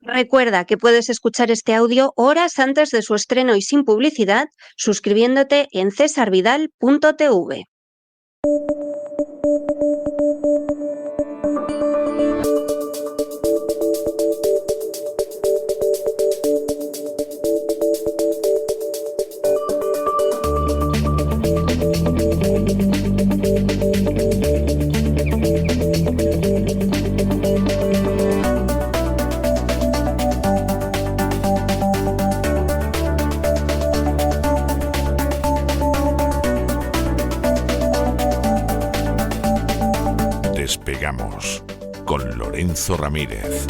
Recuerda que puedes escuchar este audio horas antes de su estreno y sin publicidad suscribiéndote en cesarvidal.tv. Despegamos con Lorenzo Ramírez.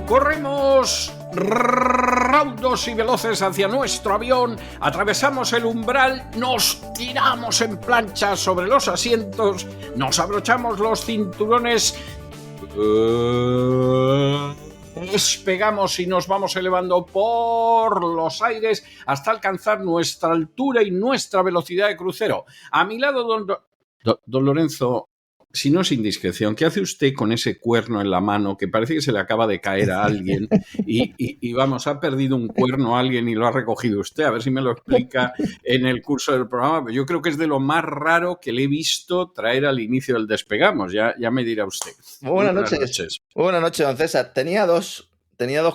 Corremos raudos y veloces hacia nuestro avión, atravesamos el umbral, nos tiramos en plancha sobre los asientos, nos abrochamos los cinturones, despegamos y nos vamos elevando por los aires hasta alcanzar nuestra altura y nuestra velocidad de crucero. A mi lado, don Lorenzo, si no es indiscreción, ¿qué hace usted con ese cuerno en la mano que parece que se le acaba de caer a alguien y vamos, ha perdido un cuerno a alguien y lo ha recogido usted? A ver si me lo explica en el curso del programa. Yo creo que es de lo más raro que le he visto traer al inicio del Despegamos. Ya me dirá usted. Buenas noches. Buenas noches, don César. Tenía dos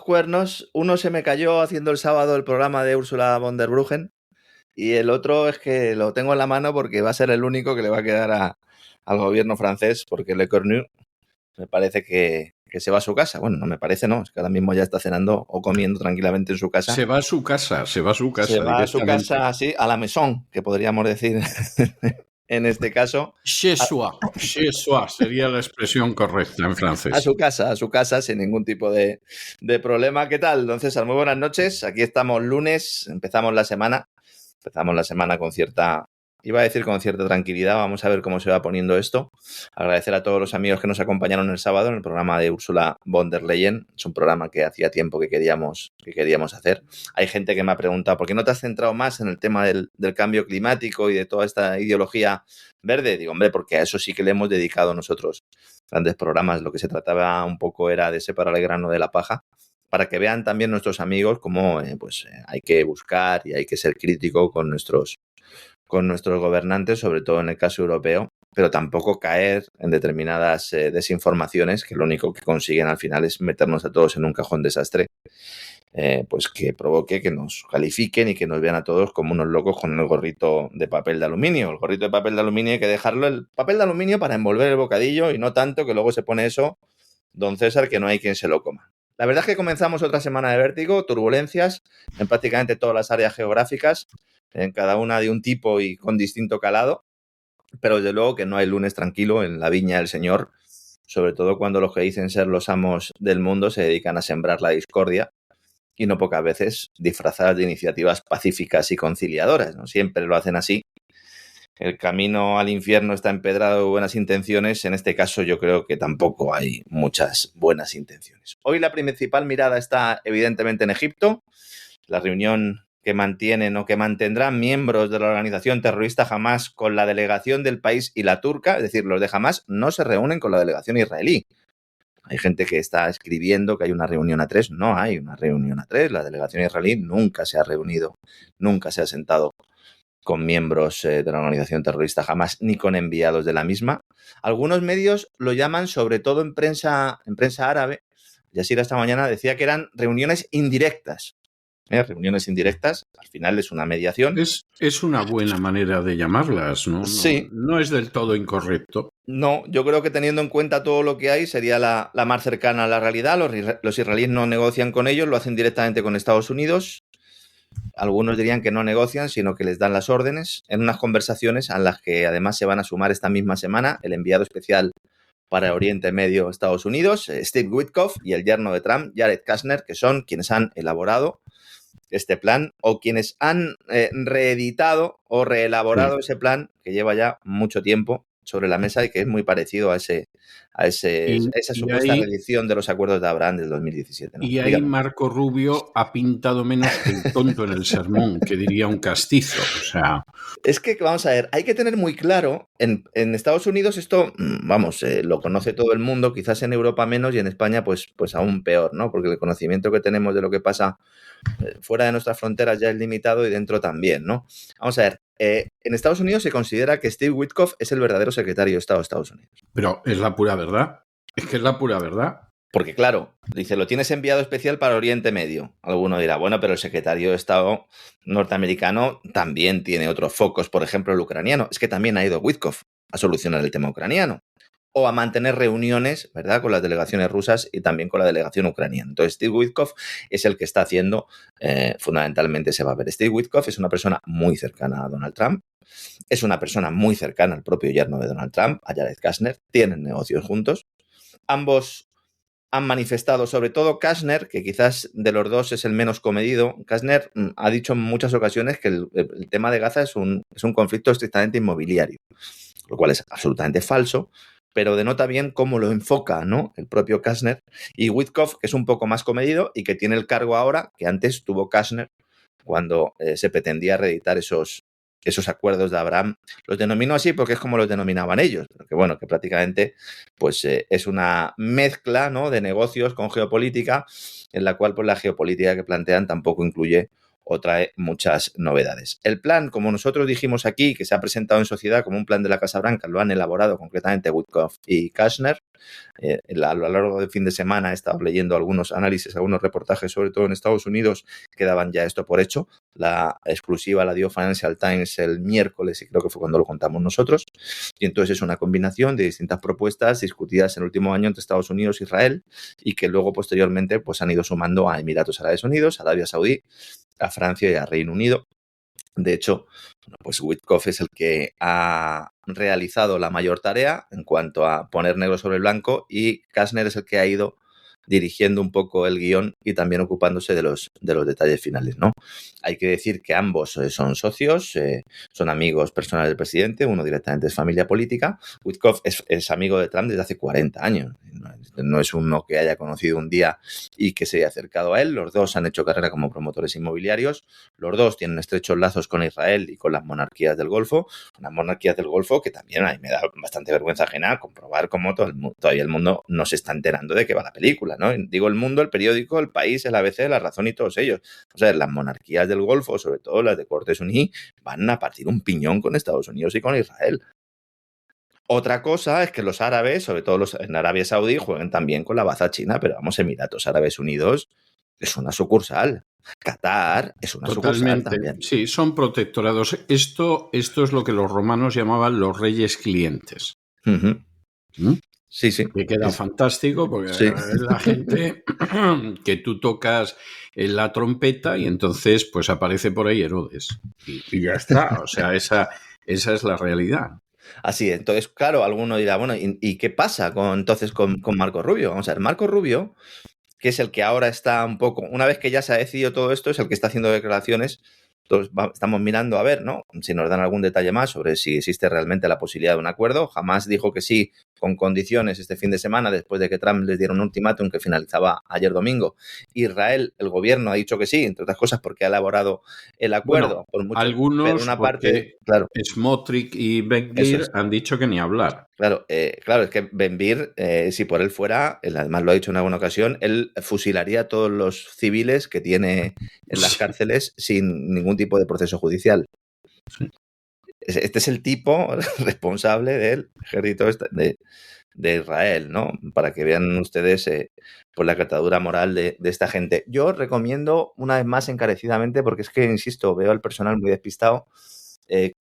cuernos. Uno se me cayó haciendo el sábado el programa de Ursula von der Bruggen y el otro es que lo tengo en la mano porque va a ser el único que le va a quedar al gobierno francés, porque Le Cornu me parece que se va a su casa. Bueno, no me parece, no, es que ahora mismo ya está cenando o comiendo tranquilamente en su casa. Se va a su casa. Se va a su casa, sí, a la maison, que podríamos decir en este caso. Chez soi sería la expresión correcta en francés. A su casa, sin ningún tipo de problema. ¿Qué tal, don César? Muy buenas noches. Aquí estamos lunes, empezamos la semana con cierta tranquilidad. Vamos a ver cómo se va poniendo esto. Agradecer a todos los amigos que nos acompañaron el sábado en el programa de Ursula von der Leyen. Es un programa que hacía tiempo que queríamos hacer. Hay gente que me ha preguntado, ¿por qué no te has centrado más en el tema del cambio climático y de toda esta ideología verde? Digo, hombre, porque a eso sí que le hemos dedicado nosotros grandes programas. Lo que se trataba un poco era de separar el grano de la paja, para que vean también nuestros amigos cómo hay que buscar y hay que ser crítico con nuestros gobernantes, sobre todo en el caso europeo, pero tampoco caer en determinadas desinformaciones que lo único que consiguen al final es meternos a todos en un cajón desastre, pues que provoque que nos califiquen y que nos vean a todos como unos locos con el gorrito de papel de aluminio. El gorrito de papel de aluminio hay que dejarlo, el papel de aluminio para envolver el bocadillo y no tanto que luego se pone eso, don César, que no hay quien se lo coma. La verdad es que comenzamos otra semana de vértigo, turbulencias en prácticamente todas las áreas geográficas, en cada una de un tipo y con distinto calado, pero desde luego que no hay lunes tranquilo en la viña del Señor, sobre todo cuando los que dicen ser los amos del mundo se dedican a sembrar la discordia y no pocas veces disfrazadas de iniciativas pacíficas y conciliadoras, ¿no? Siempre lo hacen así. El camino al infierno está empedrado de buenas intenciones. En este caso yo creo que tampoco hay muchas buenas intenciones. Hoy la principal mirada está evidentemente en Egipto. La reunión que mantienen o que mantendrán miembros de la organización terrorista Hamás con la delegación del país y la turca, es decir, los de Hamás no se reúnen con la delegación israelí. Hay gente que está escribiendo que hay una reunión a tres. No hay una reunión a tres. La delegación israelí nunca se ha reunido, nunca se ha sentado con miembros de la organización terrorista Hamás ni con enviados de la misma. Algunos medios lo llaman, sobre todo en prensa árabe. Yasir esta mañana decía que eran reuniones indirectas. Reuniones indirectas, al final es una mediación. Es una buena manera de llamarlas, ¿no? Sí. No es del todo incorrecto. No, yo creo que teniendo en cuenta todo lo que hay sería la más cercana a la realidad. Los israelíes no negocian con ellos, lo hacen directamente con Estados Unidos. Algunos dirían que no negocian, sino que les dan las órdenes en unas conversaciones a las que además se van a sumar esta misma semana el enviado especial para Oriente Medio, Estados Unidos, Steve Witkoff, y el yerno de Trump, Jared Kushner, que son quienes han elaborado este plan o quienes han reeditado o reelaborado ese plan que lleva ya mucho tiempo sobre la mesa y que es muy parecido a esa supuesta reedición de los acuerdos de Abraham del 2017. ¿no? Y ahí Dígame. Marco Rubio ha pintado menos que el tonto en el sermón, que diría un castizo. O sea, Es que, vamos a ver, hay que tener muy claro, en Estados Unidos esto, vamos, lo conoce todo el mundo, quizás en Europa menos y en España pues aún peor, ¿no? Porque el conocimiento que tenemos de lo que pasa fuera de nuestras fronteras ya es limitado y dentro también, ¿no? Vamos a ver, en Estados Unidos se considera que Steve Witkoff es el verdadero secretario de Estado de Estados Unidos. pero es la pura verdad. Es que es la pura verdad. Porque claro, dice, lo tienes enviado especial para Oriente Medio. Alguno dirá, bueno, pero el secretario de Estado norteamericano también tiene otros focos, por ejemplo, el ucraniano. Es que también ha ido Witkoff a solucionar el tema ucraniano o a mantener reuniones, ¿verdad?, con las delegaciones rusas y también con la delegación ucraniana. Entonces, Steve Witkoff es el que está haciendo fundamentalmente ese papel. Steve Witkoff es una persona muy cercana a Donald Trump, es una persona muy cercana al propio yerno de Donald Trump, a Jared Kushner, tienen negocios juntos. Ambos han manifestado, sobre todo Kushner, que quizás de los dos es el menos comedido. Kushner ha dicho en muchas ocasiones que el tema de Gaza es un conflicto estrictamente inmobiliario, lo cual es absolutamente falso, pero denota bien cómo lo enfoca, ¿no?, el propio Kushner. Y Witkoff, que es un poco más comedido y que tiene el cargo ahora que antes tuvo Kushner cuando se pretendía reeditar esos acuerdos de Abraham. Los denomino así porque es como los denominaban ellos, porque bueno, que prácticamente pues es una mezcla, ¿no?, de negocios con geopolítica, en la cual pues la geopolítica que plantean tampoco incluye o trae muchas novedades. El plan, como nosotros dijimos aquí, que se ha presentado en sociedad como un plan de la Casa Blanca, lo han elaborado concretamente Witkoff y Kushner. A lo largo del fin de semana he estado leyendo algunos análisis, algunos reportajes, sobre todo en Estados Unidos, que daban ya esto por hecho. La exclusiva la dio Financial Times el miércoles y creo que fue cuando lo contamos nosotros. Y entonces es una combinación de distintas propuestas discutidas en el último año entre Estados Unidos e Israel y que luego posteriormente pues han ido sumando a Emiratos Árabes Unidos, a Arabia Saudí, a Francia y a Reino Unido. De hecho, pues Witkoff es el que ha realizado la mayor tarea en cuanto a poner negro sobre blanco y Kushner es el que ha ido dirigiendo un poco el guión y también ocupándose de los detalles finales, ¿no? Hay que decir que ambos son socios, son amigos personales del presidente, uno directamente es familia política. Witkoff es amigo de Trump desde hace 40 años. No es uno que haya conocido un día y que se haya acercado a él. Los dos han hecho carrera como promotores inmobiliarios. Los dos tienen estrechos lazos con Israel y con las monarquías del Golfo. Unas monarquías del Golfo que también a mí me da bastante vergüenza ajena comprobar cómo todavía el mundo no se está enterando de qué va la película, ¿no? Digo el mundo, el periódico, el país, el ABC, La Razón y todos ellos. O sea, las monarquías del Golfo, sobre todo las de corte suní, van a partir un piñón con Estados Unidos y con Israel. Otra cosa es que los árabes, sobre todo los en Arabia Saudí, juegan también con la baza china, pero vamos, Emiratos Árabes Unidos es una sucursal. Qatar es una sucursal también. Sí, son protectorados. Esto es lo que los romanos llamaban los reyes clientes. Uh-huh. ¿Mm? Sí, sí. Que queda fantástico porque Sí. es la gente que tú tocas en la trompeta y entonces pues aparece por ahí Herodes. Y ya está. O sea, esa es la realidad. Así es. Entonces, claro, alguno dirá, bueno, ¿y qué pasa con Marco Rubio? Vamos a ver, Marco Rubio, que es el que ahora está un poco, una vez que ya se ha decidido todo esto, es el que está haciendo declaraciones. Entonces, estamos mirando a ver, ¿no?, si nos dan algún detalle más sobre si existe realmente la posibilidad de un acuerdo. Jamás dijo que sí con condiciones este fin de semana, después de que Trump les diera un ultimátum que finalizaba ayer domingo. Israel, el gobierno, ha dicho que sí, entre otras cosas porque ha elaborado el acuerdo. Bueno, algunos, una porque parte, claro, Smotrich y Ben-Gvir han dicho que ni hablar. Claro, es que Ben-Gvir, si por él fuera, él además lo ha dicho en alguna ocasión, él fusilaría a todos los civiles que tiene en las cárceles sin ningún tipo de proceso judicial. Sí. Este es el tipo responsable del ejército de Israel, ¿no? Para que vean ustedes pues la catadura moral de esta gente. Yo recomiendo una vez más encarecidamente, porque es que, insisto, veo al personal muy despistado,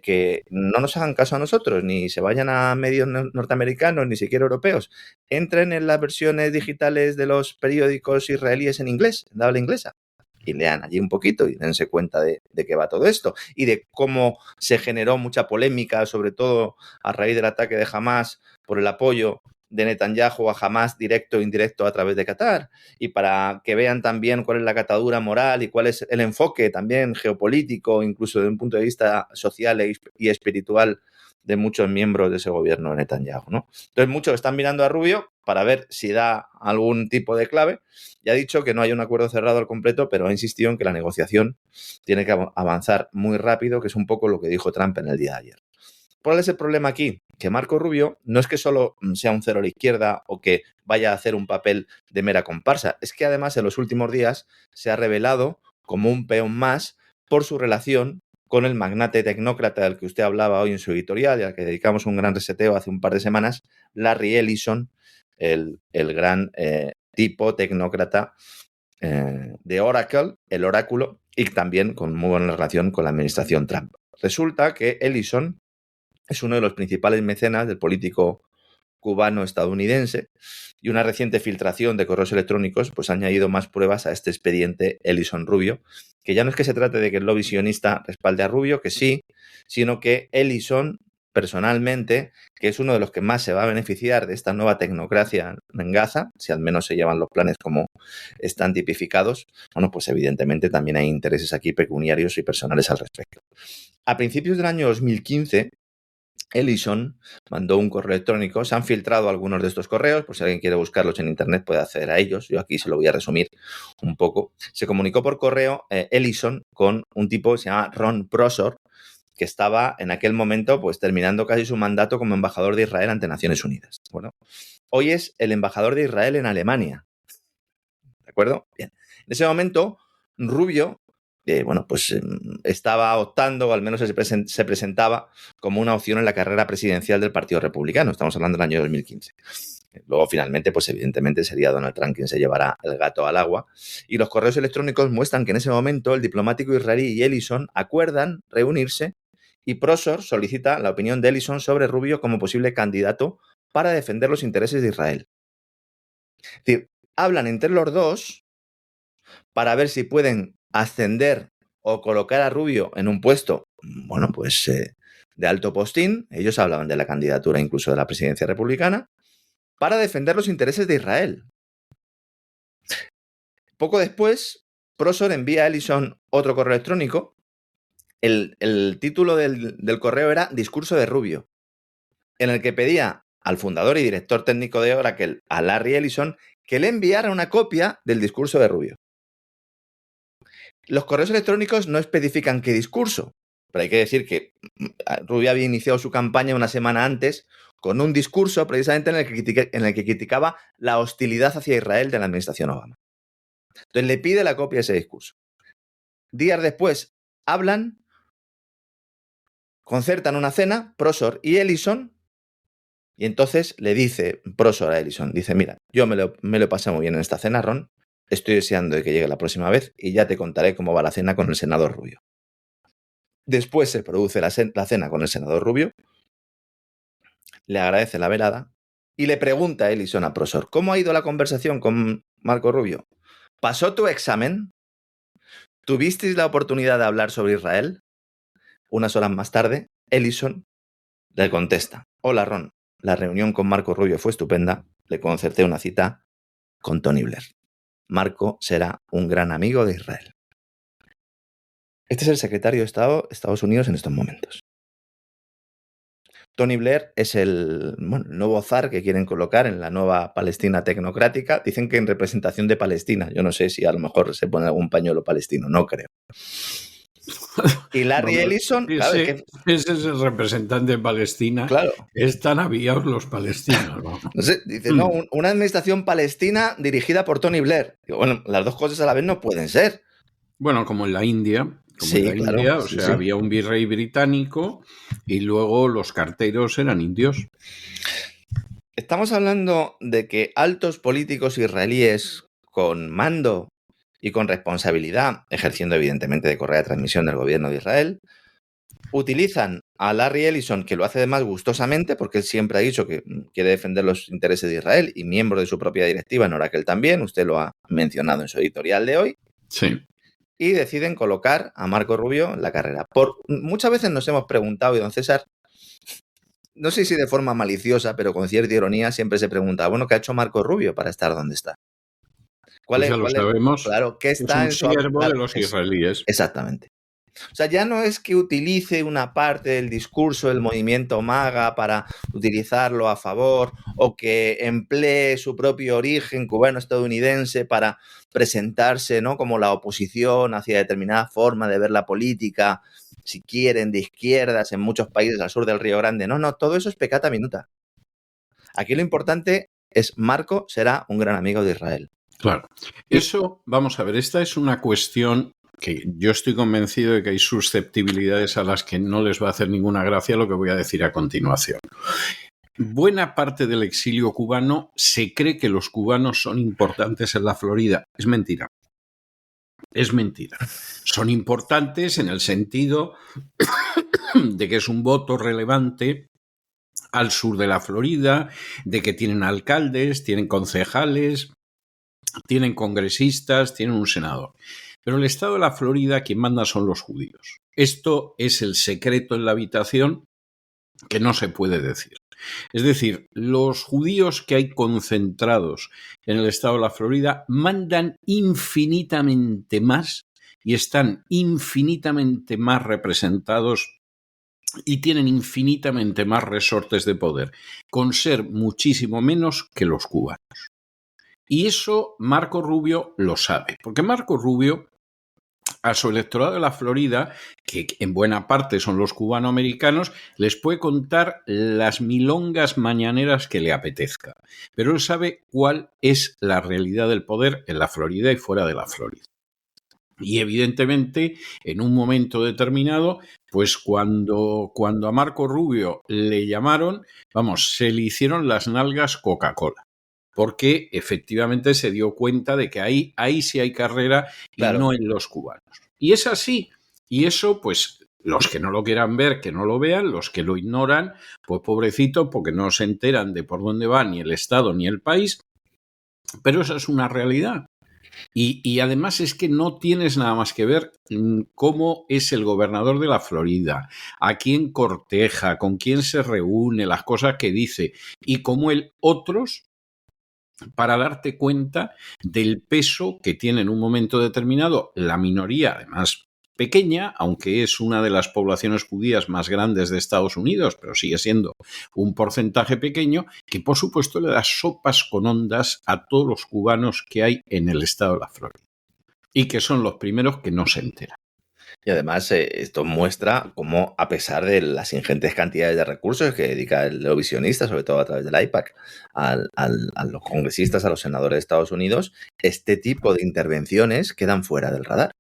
que no nos hagan caso a nosotros, ni se vayan a medios norteamericanos, ni siquiera europeos. Entren en las versiones digitales de los periódicos israelíes en inglés, en habla inglesa, y lean allí un poquito y dense cuenta de qué va todo esto y de cómo se generó mucha polémica, sobre todo a raíz del ataque de Hamás por el apoyo de Netanyahu a Hamás directo e indirecto a través de Qatar, y para que vean también cuál es la catadura moral y cuál es el enfoque también geopolítico, incluso desde un punto de vista social y espiritual de muchos miembros de ese gobierno de Netanyahu, ¿no? Entonces muchos están mirando a Rubio para ver si da algún tipo de clave y ha dicho que no hay un acuerdo cerrado al completo, pero ha insistido en que la negociación tiene que avanzar muy rápido, que es un poco lo que dijo Trump en el día de ayer. ¿Cuál es el problema aquí? Que Marco Rubio no es que solo sea un cero a la izquierda o que vaya a hacer un papel de mera comparsa, es que además en los últimos días se ha revelado como un peón más por su relación con el magnate tecnócrata del que usted hablaba hoy en su editorial y al que dedicamos un gran reseteo hace un par de semanas, Larry Ellison, el gran tipo tecnócrata de Oracle, el oráculo, y también con muy buena relación con la administración Trump. Resulta que Ellison es uno de los principales mecenas del político cubano-estadounidense y una reciente filtración de correos electrónicos pues ha añadido más pruebas a este expediente Ellison Rubio, que ya no es que se trate de que el lobby sionista respalde a Rubio, que sí, sino que Ellison personalmente, que es uno de los que más se va a beneficiar de esta nueva tecnocracia en Gaza, si al menos se llevan los planes como están tipificados, bueno, pues evidentemente también hay intereses aquí pecuniarios y personales al respecto. A principios del año 2015, Ellison mandó un correo electrónico, se han filtrado algunos de estos correos, por si alguien quiere buscarlos en internet puede acceder a ellos, yo aquí se lo voy a resumir un poco. Se comunicó por correo Ellison con un tipo que se llama Ron Prosor, que estaba en aquel momento pues terminando casi su mandato como embajador de Israel ante Naciones Unidas. Bueno, hoy es el embajador de Israel en Alemania, ¿de acuerdo? Bien. En ese momento, Rubio bueno, pues estaba optando, o al menos se presentaba como una opción en la carrera presidencial del Partido Republicano. Estamos hablando del año 2015. Luego, finalmente, pues evidentemente sería Donald Trump quien se llevará el gato al agua. Y los correos electrónicos muestran que en ese momento el diplomático israelí y Ellison acuerdan reunirse y Prosor solicita la opinión de Ellison sobre Rubio como posible candidato para defender los intereses de Israel. Es decir, hablan entre los dos para ver si pueden ascender o colocar a Rubio en un puesto, bueno, pues de alto postín. Ellos hablaban de la candidatura incluso de la presidencia republicana para defender los intereses de Israel. Poco después, Prosor envía a Ellison otro correo electrónico. El título del correo era Discurso de Rubio, en el que pedía al fundador y director técnico de Oracle, a Larry Ellison, que le enviara una copia del discurso de Rubio. Los correos electrónicos no especifican qué discurso, pero hay que decir que Rubio había iniciado su campaña una semana antes con un discurso precisamente en el que criticaba la hostilidad hacia Israel de la administración Obama. Entonces le pide la copia de ese discurso. Días después hablan, concertan una cena, Prosor y Ellison, y entonces le dice Prosor a Ellison, dice, mira, yo me lo he pasado muy bien en esta cena, Ron, estoy deseando de que llegue la próxima vez y ya te contaré cómo va la cena con el senador Rubio. Después se produce la cena con el senador Rubio, le agradece la velada y le pregunta a Ellison a Prosor, ¿cómo ha ido la conversación con Marco Rubio? ¿Pasó tu examen? ¿Tuvisteis la oportunidad de hablar sobre Israel? Unas horas más tarde, Ellison le contesta, hola Ron, la reunión con Marco Rubio fue estupenda, le concerté una cita con Tony Blair. Marco será un gran amigo de Israel. Este es el secretario de Estado de Estados Unidos en estos momentos. Tony Blair es el nuevo zar que quieren colocar en la nueva Palestina tecnocrática. Dicen que en representación de Palestina. Yo no sé si a lo mejor se pone algún pañuelo palestino, no creo. Y Larry Ellison... Claro, ese es el representante de Palestina. Claro. Están aviados los palestinos, ¿no? No sé, dice, no, una administración palestina dirigida por Tony Blair. Digo, bueno, las dos cosas a la vez no pueden ser. Bueno, como en la India. Claro, Había un virrey británico y luego los carteros eran indios. Estamos hablando de que altos políticos israelíes con mando y con responsabilidad, ejerciendo evidentemente de correa de transmisión del gobierno de Israel, utilizan a Larry Ellison, que lo hace además gustosamente, porque él siempre ha dicho que quiere defender los intereses de Israel y miembro de su propia directiva en Oracle también, usted lo ha mencionado en su editorial de hoy. Sí. Y deciden colocar a Marco Rubio en la carrera. Muchas veces nos hemos preguntado, y don César, no sé si de forma maliciosa, pero con cierta ironía, siempre se pregunta, bueno, ¿qué ha hecho Marco Rubio para estar donde está? Pues ya lo sabemos. Claro, ¿qué está es un siervo de los israelíes. Exactamente. O sea, ya no es que utilice una parte del discurso del movimiento MAGA para utilizarlo a favor o que emplee su propio origen cubano-estadounidense para presentarse, ¿no?, como la oposición hacia determinada forma de ver la política, si quieren, de izquierdas en muchos países al sur del Río Grande. No, todo eso es peccata minuta. Aquí lo importante es Marco será un gran amigo de Israel. Claro. Eso, vamos a ver, esta es una cuestión que yo estoy convencido de que hay susceptibilidades a las que no les va a hacer ninguna gracia lo que voy a decir a continuación. Buena parte del exilio cubano se cree que los cubanos son importantes en la Florida. Es mentira. Es mentira. Son importantes en el sentido de que es un voto relevante al sur de la Florida, de que tienen alcaldes, tienen concejales, tienen congresistas, tienen un senador. Pero el estado de la Florida, quien manda son los judíos. Esto es el secreto en la habitación que no se puede decir. Es decir, los judíos que hay concentrados en el estado de la Florida mandan infinitamente más y están infinitamente más representados y tienen infinitamente más resortes de poder, con ser muchísimo menos que los cubanos. Y eso Marco Rubio lo sabe, porque Marco Rubio, a su electorado de la Florida, que en buena parte son los cubanoamericanos, les puede contar las milongas mañaneras que le apetezca. Pero él sabe cuál es la realidad del poder en la Florida y fuera de la Florida. Y evidentemente, en un momento determinado, pues cuando a Marco Rubio le llamaron, se le hicieron las nalgas Coca-Cola. Porque efectivamente se dio cuenta de que ahí sí hay carrera y claro, no en los cubanos. Y es así. Y eso, pues, los que no lo quieran ver, que no lo vean, los que lo ignoran, pues pobrecito, porque no se enteran de por dónde va ni el Estado ni el país. Pero esa es una realidad. Y además es que no tienes nada más que ver cómo es el gobernador de la Florida, a quién corteja, con quién se reúne, las cosas que dice, y cómo otros, para darte cuenta del peso que tiene en un momento determinado la minoría, además pequeña, aunque es una de las poblaciones judías más grandes de Estados Unidos, pero sigue siendo un porcentaje pequeño, que por supuesto le da sopas con ondas a todos los cubanos que hay en el estado de la Florida y que son los primeros que no se enteran. Y además esto muestra cómo, a pesar de las ingentes cantidades de recursos que dedica el Eurovisionista, sobre todo a través del IPAC, a los congresistas, a los senadores de Estados Unidos, este tipo de intervenciones quedan fuera del radar.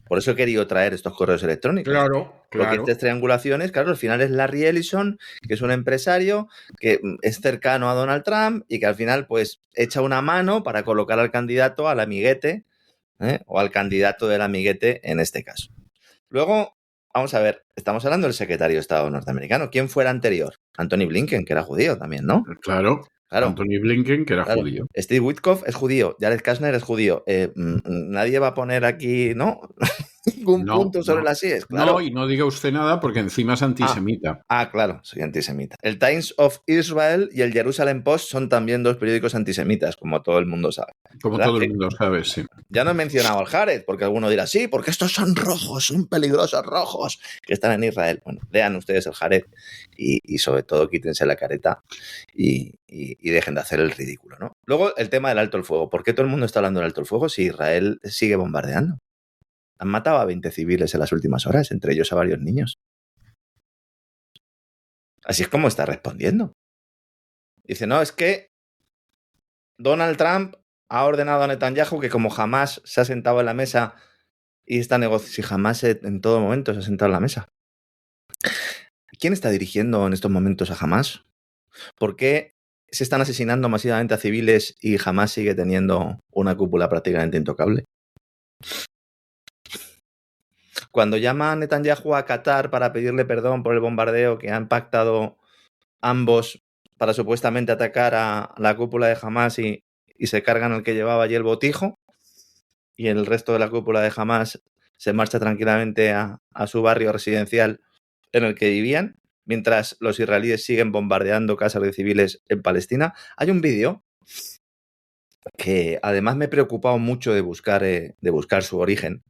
Por eso he querido traer estos correos electrónicos. Claro. Porque estas triangulaciones, claro, al final es Larry Ellison, que es un empresario que es cercano a Donald Trump y que al final pues echa una mano para colocar al candidato, al amiguete, o al candidato del amiguete en este caso. Luego, vamos a ver, estamos hablando del secretario de Estado norteamericano. ¿Quién fue el anterior? Anthony Blinken, que era judío también, ¿no? Claro. Anthony Blinken, que era judío. Steve Witkoff es judío, Jared Kushner es judío. Nadie va a poner aquí, ¿no? Ningún punto sobre las IES, claro. No, y no diga usted nada porque encima es antisemita. Claro, soy antisemita. El Times of Israel y el Jerusalem Post son también dos periódicos antisemitas, como todo el mundo sabe. Como todo el mundo sabe, sí. Ya no he mencionado al Haaretz, porque alguno dirá, sí, porque estos son rojos, son peligrosos rojos, que están en Israel. Bueno, lean ustedes el Haaretz y sobre todo quítense la careta y dejen de hacer el ridículo, ¿no? Luego, el tema del alto el fuego. ¿Por qué todo el mundo está hablando del alto el fuego si Israel sigue bombardeando? Han matado a 20 civiles en las últimas horas, entre ellos a varios niños. Así es como está respondiendo. Dice, no, es que Donald Trump ha ordenado a Netanyahu que como jamás se ha sentado en la mesa y está negociando, si jamás en todo momento se ha sentado en la mesa. ¿Quién está dirigiendo en estos momentos a Hamás? ¿Por qué se están asesinando masivamente a civiles y Hamás sigue teniendo una cúpula prácticamente intocable? Cuando llama a Netanyahu a Qatar para pedirle perdón por el bombardeo que han pactado ambos para supuestamente atacar a la cúpula de Hamás y se cargan al que llevaba allí el botijo, y el resto de la cúpula de Hamás se marcha tranquilamente a su barrio residencial en el que vivían, mientras los israelíes siguen bombardeando casas de civiles en Palestina. Hay un vídeo que además me he preocupado mucho de buscar su origen,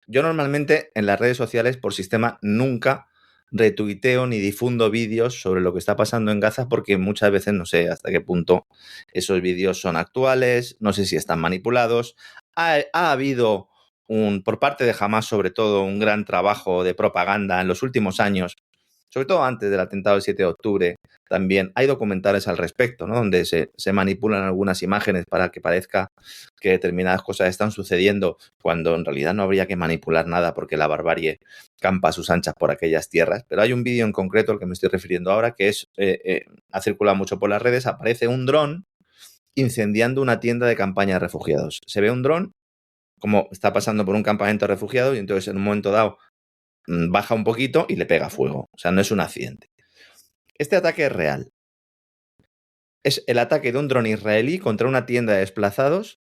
Yo normalmente en las redes sociales, por sistema, nunca retuiteo ni difundo vídeos sobre lo que está pasando en Gaza porque muchas veces no sé hasta qué punto esos vídeos son actuales, no sé si están manipulados. Ha habido por parte de Hamás, sobre todo, un gran trabajo de propaganda en los últimos años, sobre todo antes del atentado del 7 de octubre. También hay documentales al respecto, ¿no? Donde se manipulan algunas imágenes para que parezca que determinadas cosas están sucediendo cuando en realidad no habría que manipular nada porque la barbarie campa a sus anchas por aquellas tierras. Pero hay un vídeo en concreto al que me estoy refiriendo ahora que ha circulado mucho por las redes. Aparece un dron incendiando una tienda de campaña de refugiados. Se ve un dron como está pasando por un campamento de refugiados y entonces en un momento dado baja un poquito y le pega fuego. O sea, no es un accidente. Este ataque es real. Es el ataque de un dron israelí contra una tienda de desplazados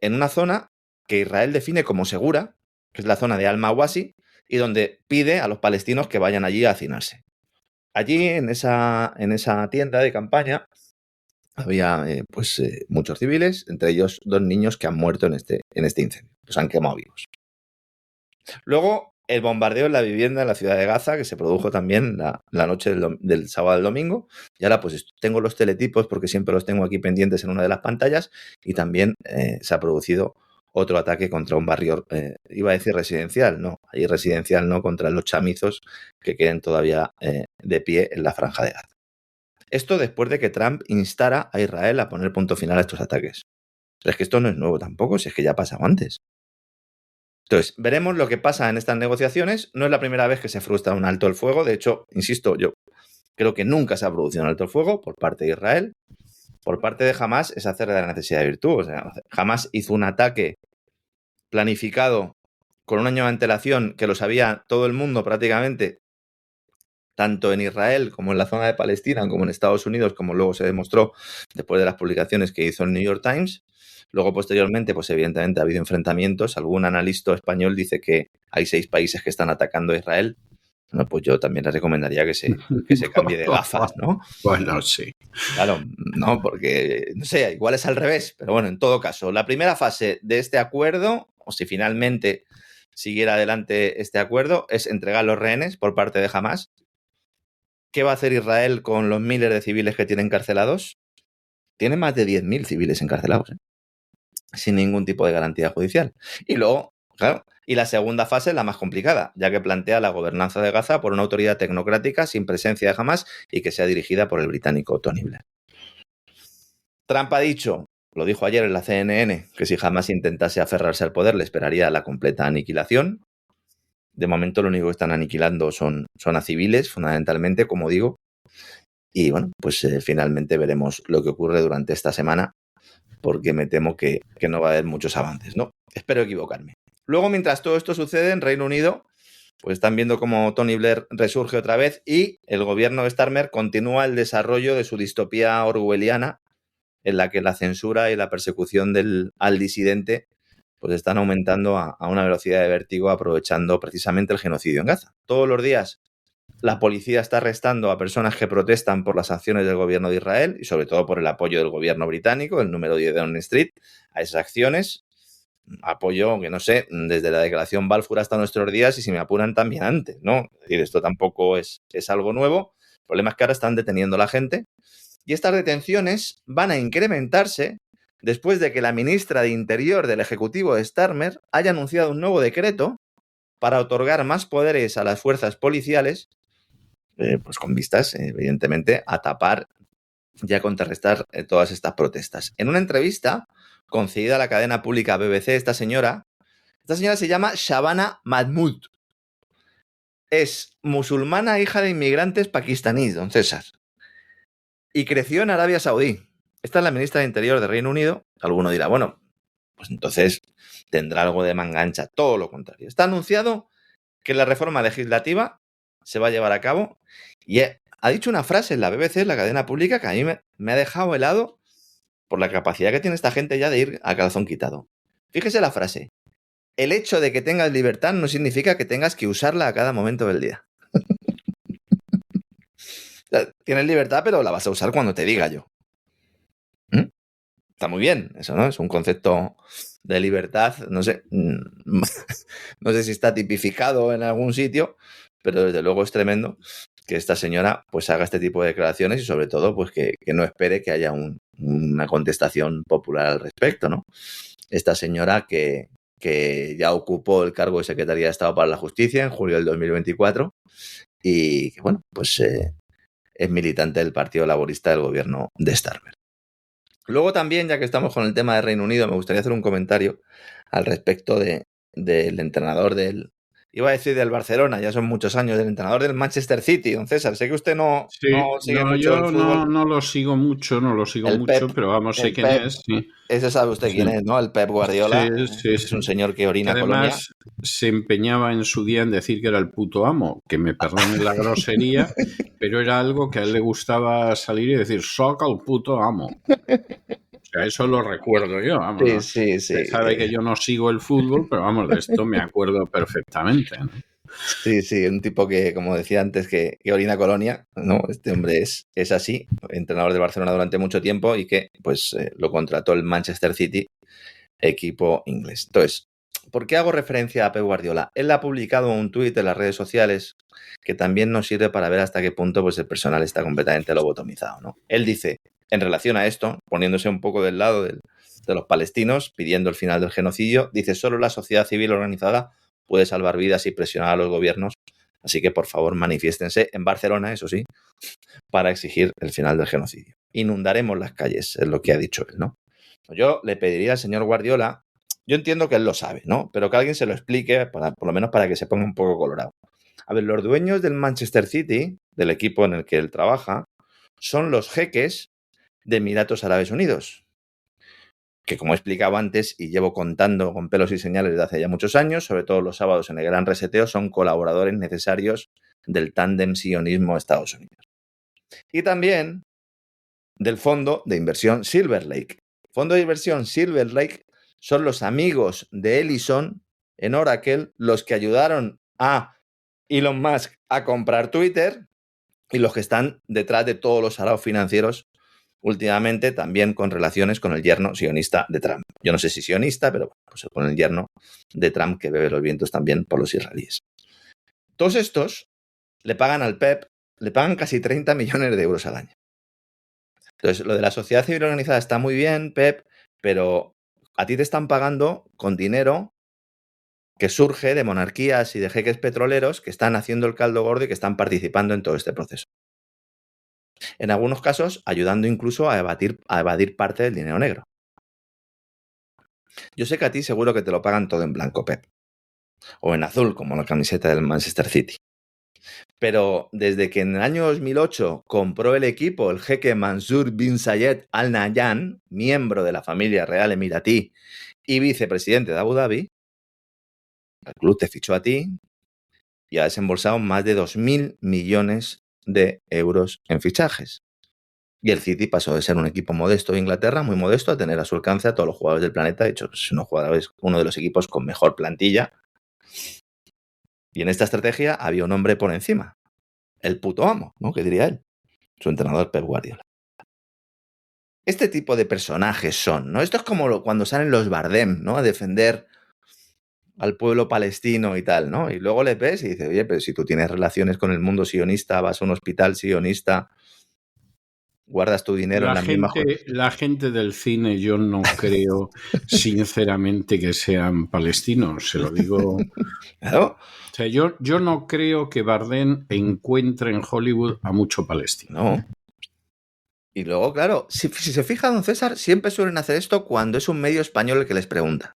en una zona que Israel define como segura, que es la zona de Al-Mawasi, y donde pide a los palestinos que vayan allí a hacinarse. Allí, en esa tienda de campaña, había muchos civiles, entre ellos 2 niños que han muerto en este incendio. Los han quemado vivos. Luego, el bombardeo en la vivienda en la ciudad de Gaza, que se produjo también la noche del sábado al domingo. Y ahora pues tengo los teletipos porque siempre los tengo aquí pendientes en una de las pantallas. Y también se ha producido otro ataque contra un barrio, iba a decir residencial, no, ahí residencial no, contra los chamizos que queden todavía de pie en la franja de Gaza. Esto después de que Trump instara a Israel a poner punto final a estos ataques. Pero es que esto no es nuevo tampoco, si es que ya pasaba antes. Entonces, veremos lo que pasa en estas negociaciones. No es la primera vez que se frustra un alto el fuego. De hecho, insisto, yo creo que nunca se ha producido un alto el fuego por parte de Israel. Por parte de Hamás es hacer de la necesidad de virtud. O sea, Hamás hizo un ataque planificado con un año de antelación que lo sabía todo el mundo prácticamente, tanto en Israel como en la zona de Palestina, como en Estados Unidos, como luego se demostró después de las publicaciones que hizo el New York Times. Luego, posteriormente, pues evidentemente ha habido enfrentamientos. Algún analista español dice que hay 6 países que están atacando a Israel. Bueno, pues yo también les recomendaría que se cambie de gafas, ¿no? Bueno, sí. Claro, no, porque, no sé, igual es al revés. Pero bueno, en todo caso, la primera fase de este acuerdo, o si finalmente siguiera adelante este acuerdo, es entregar los rehenes por parte de Hamás. ¿Qué va a hacer Israel con los miles de civiles que tienen encarcelados? Tiene más de 10.000 civiles encarcelados, sin ningún tipo de garantía judicial. Y luego, claro, y la segunda fase es la más complicada, ya que plantea la gobernanza de Gaza por una autoridad tecnocrática sin presencia de Hamás y que sea dirigida por el británico Tony Blair. Trump ha dicho, lo dijo ayer en la CNN, que si Hamás intentase aferrarse al poder le esperaría la completa aniquilación. De momento lo único que están aniquilando son a civiles, fundamentalmente, como digo. Y bueno, pues finalmente veremos lo que ocurre durante esta semana, porque me temo que no va a haber muchos avances, ¿no? Espero equivocarme. Luego, mientras todo esto sucede en Reino Unido, pues están viendo cómo Tony Blair resurge otra vez y el gobierno de Starmer continúa el desarrollo de su distopía orwelliana, en la que la censura y la persecución al disidente pues están aumentando a una velocidad de vértigo, aprovechando precisamente el genocidio en Gaza. Todos los días la policía está arrestando a personas que protestan por las acciones del gobierno de Israel y sobre todo por el apoyo del gobierno británico, el número 10 de Downing Street, a esas acciones. Apoyo, que no sé, desde la declaración Balfour hasta nuestros días y si me apuran también antes, ¿no? Es decir, esto tampoco es algo nuevo. El problema es que ahora están deteniendo a la gente y estas detenciones van a incrementarse después de que la ministra de Interior del Ejecutivo de Starmer haya anunciado un nuevo decreto para otorgar más poderes a las fuerzas policiales, pues con vistas, evidentemente, a tapar y a contrarrestar todas estas protestas. En una entrevista concedida a la cadena pública BBC, esta señora se llama Shabana Mahmood. Es musulmana, hija de inmigrantes pakistaníes, don César. Y creció en Arabia Saudí. Esta es la ministra de Interior de Reino Unido. Alguno dirá, bueno, pues entonces tendrá algo de manga ancha. Todo lo contrario. Está anunciado que la reforma legislativa se va a llevar a cabo y ha dicho una frase en la BBC, en la cadena pública, que a mí me ha dejado helado por la capacidad que tiene esta gente ya de ir a calzón quitado. Fíjese la frase. El hecho de que tengas libertad no significa que tengas que usarla a cada momento del día. Tienes libertad, pero la vas a usar cuando te diga yo. está muy bien, eso, ¿no? Es un concepto de libertad, no sé, no sé si está tipificado en algún sitio, pero desde luego es tremendo que esta señora pues haga este tipo de declaraciones y sobre todo pues que no espere que haya una contestación popular al respecto, ¿no? Esta señora que ya ocupó el cargo de Secretaría de Estado para la Justicia en julio del 2024 y que, bueno, pues es militante del Partido Laborista del gobierno de Starmer. Luego también, ya que estamos con el tema de Reino Unido, me gustaría hacer un comentario al respecto del entrenador iba a decir del Barcelona, ya son muchos años, del entrenador del Manchester City, don César. Sé que usted no sigue mucho el fútbol. No lo sigo mucho, Pep, pero vamos, sé quién Pep, es. Sí. Ese sabe usted quién es, ¿no? El Pep Guardiola. Sí. Es un señor que orina que colonia. además se empeñaba en su día en decir que era el puto amo, que me perdone la grosería, pero era algo que a él le gustaba salir y decir, soca el puto amo. O sea, eso lo recuerdo yo, vamos. Sí. Se sabe que yo no sigo el fútbol, pero vamos, de esto me acuerdo perfectamente, ¿no? Sí, un tipo que, como decía antes, que orina colonia, ¿no? Este hombre es así, entrenador de Barcelona durante mucho tiempo y que pues lo contrató el Manchester City, equipo inglés. Entonces, ¿por qué hago referencia a Pep Guardiola? Él ha publicado un tuit en las redes sociales que también nos sirve para ver hasta qué punto pues, el personal está completamente lobotomizado, ¿no? Él dice, en relación a esto, poniéndose un poco del lado de los palestinos, pidiendo el final del genocidio, dice, solo la sociedad civil organizada puede salvar vidas y presionar a los gobiernos, así que por favor manifiéstense en Barcelona, eso sí, para exigir el final del genocidio. Inundaremos las calles, es lo que ha dicho él, ¿no? Yo le pediría al señor Guardiola, yo entiendo que él lo sabe, ¿no? Pero que alguien se lo explique, por lo menos para que se ponga un poco colorado. A ver, los dueños del Manchester City, del equipo en el que él trabaja, son los jeques de Emiratos Árabes Unidos, que como he explicado antes y llevo contando con pelos y señales desde hace ya muchos años, sobre todo los sábados en el Gran Reseteo, son colaboradores necesarios del tándem sionismo-Estados Unidos. Y también del fondo de inversión Silver Lake. Fondo de inversión Silver Lake son los amigos de Ellison en Oracle, los que ayudaron a Elon Musk a comprar Twitter y los que están detrás de todos los araos financieros últimamente, también con relaciones con el yerno sionista de Trump. Yo no sé si sionista, pero pues con el yerno de Trump que bebe los vientos también por los israelíes. Todos estos le pagan al Pep, le pagan casi 30 millones de euros al año. Entonces, lo de la sociedad civil organizada está muy bien, Pep, pero a ti te están pagando con dinero que surge de monarquías y de jeques petroleros que están haciendo el caldo gordo y que están participando en todo este proceso. En algunos casos, ayudando incluso a evadir parte del dinero negro. Yo sé que a ti seguro que te lo pagan todo en blanco, Pep. O en azul, como la camiseta del Manchester City. Pero desde que en el año 2008 compró el equipo el jeque Mansour bin Zayed Al Nahyan, miembro de la familia real emiratí y vicepresidente de Abu Dhabi, el club te fichó a ti y ha desembolsado más de 2.000 millones de euros en fichajes. Y el City pasó de ser un equipo modesto de Inglaterra, muy modesto, a tener a su alcance a todos los jugadores del planeta. De hecho, es uno de los equipos con mejor plantilla. Y en esta estrategia había un hombre por encima. El puto amo, ¿no? ¿Qué diría él? Su entrenador Pep Guardiola. Este tipo de personajes son, ¿no? Esto es como cuando salen los Bardem, ¿no? A defender al pueblo palestino y tal, ¿no? Y luego le ves y dices, oye, pero si tú tienes relaciones con el mundo sionista, vas a un hospital sionista, guardas tu dinero en la misma... La gente del cine, yo no creo sinceramente que sean palestinos, se lo digo. Claro. O sea, yo no creo que Bardem encuentre en Hollywood a mucho palestino. No. Y luego, claro, si se fija, don César, siempre suelen hacer esto cuando es un medio español el que les pregunta.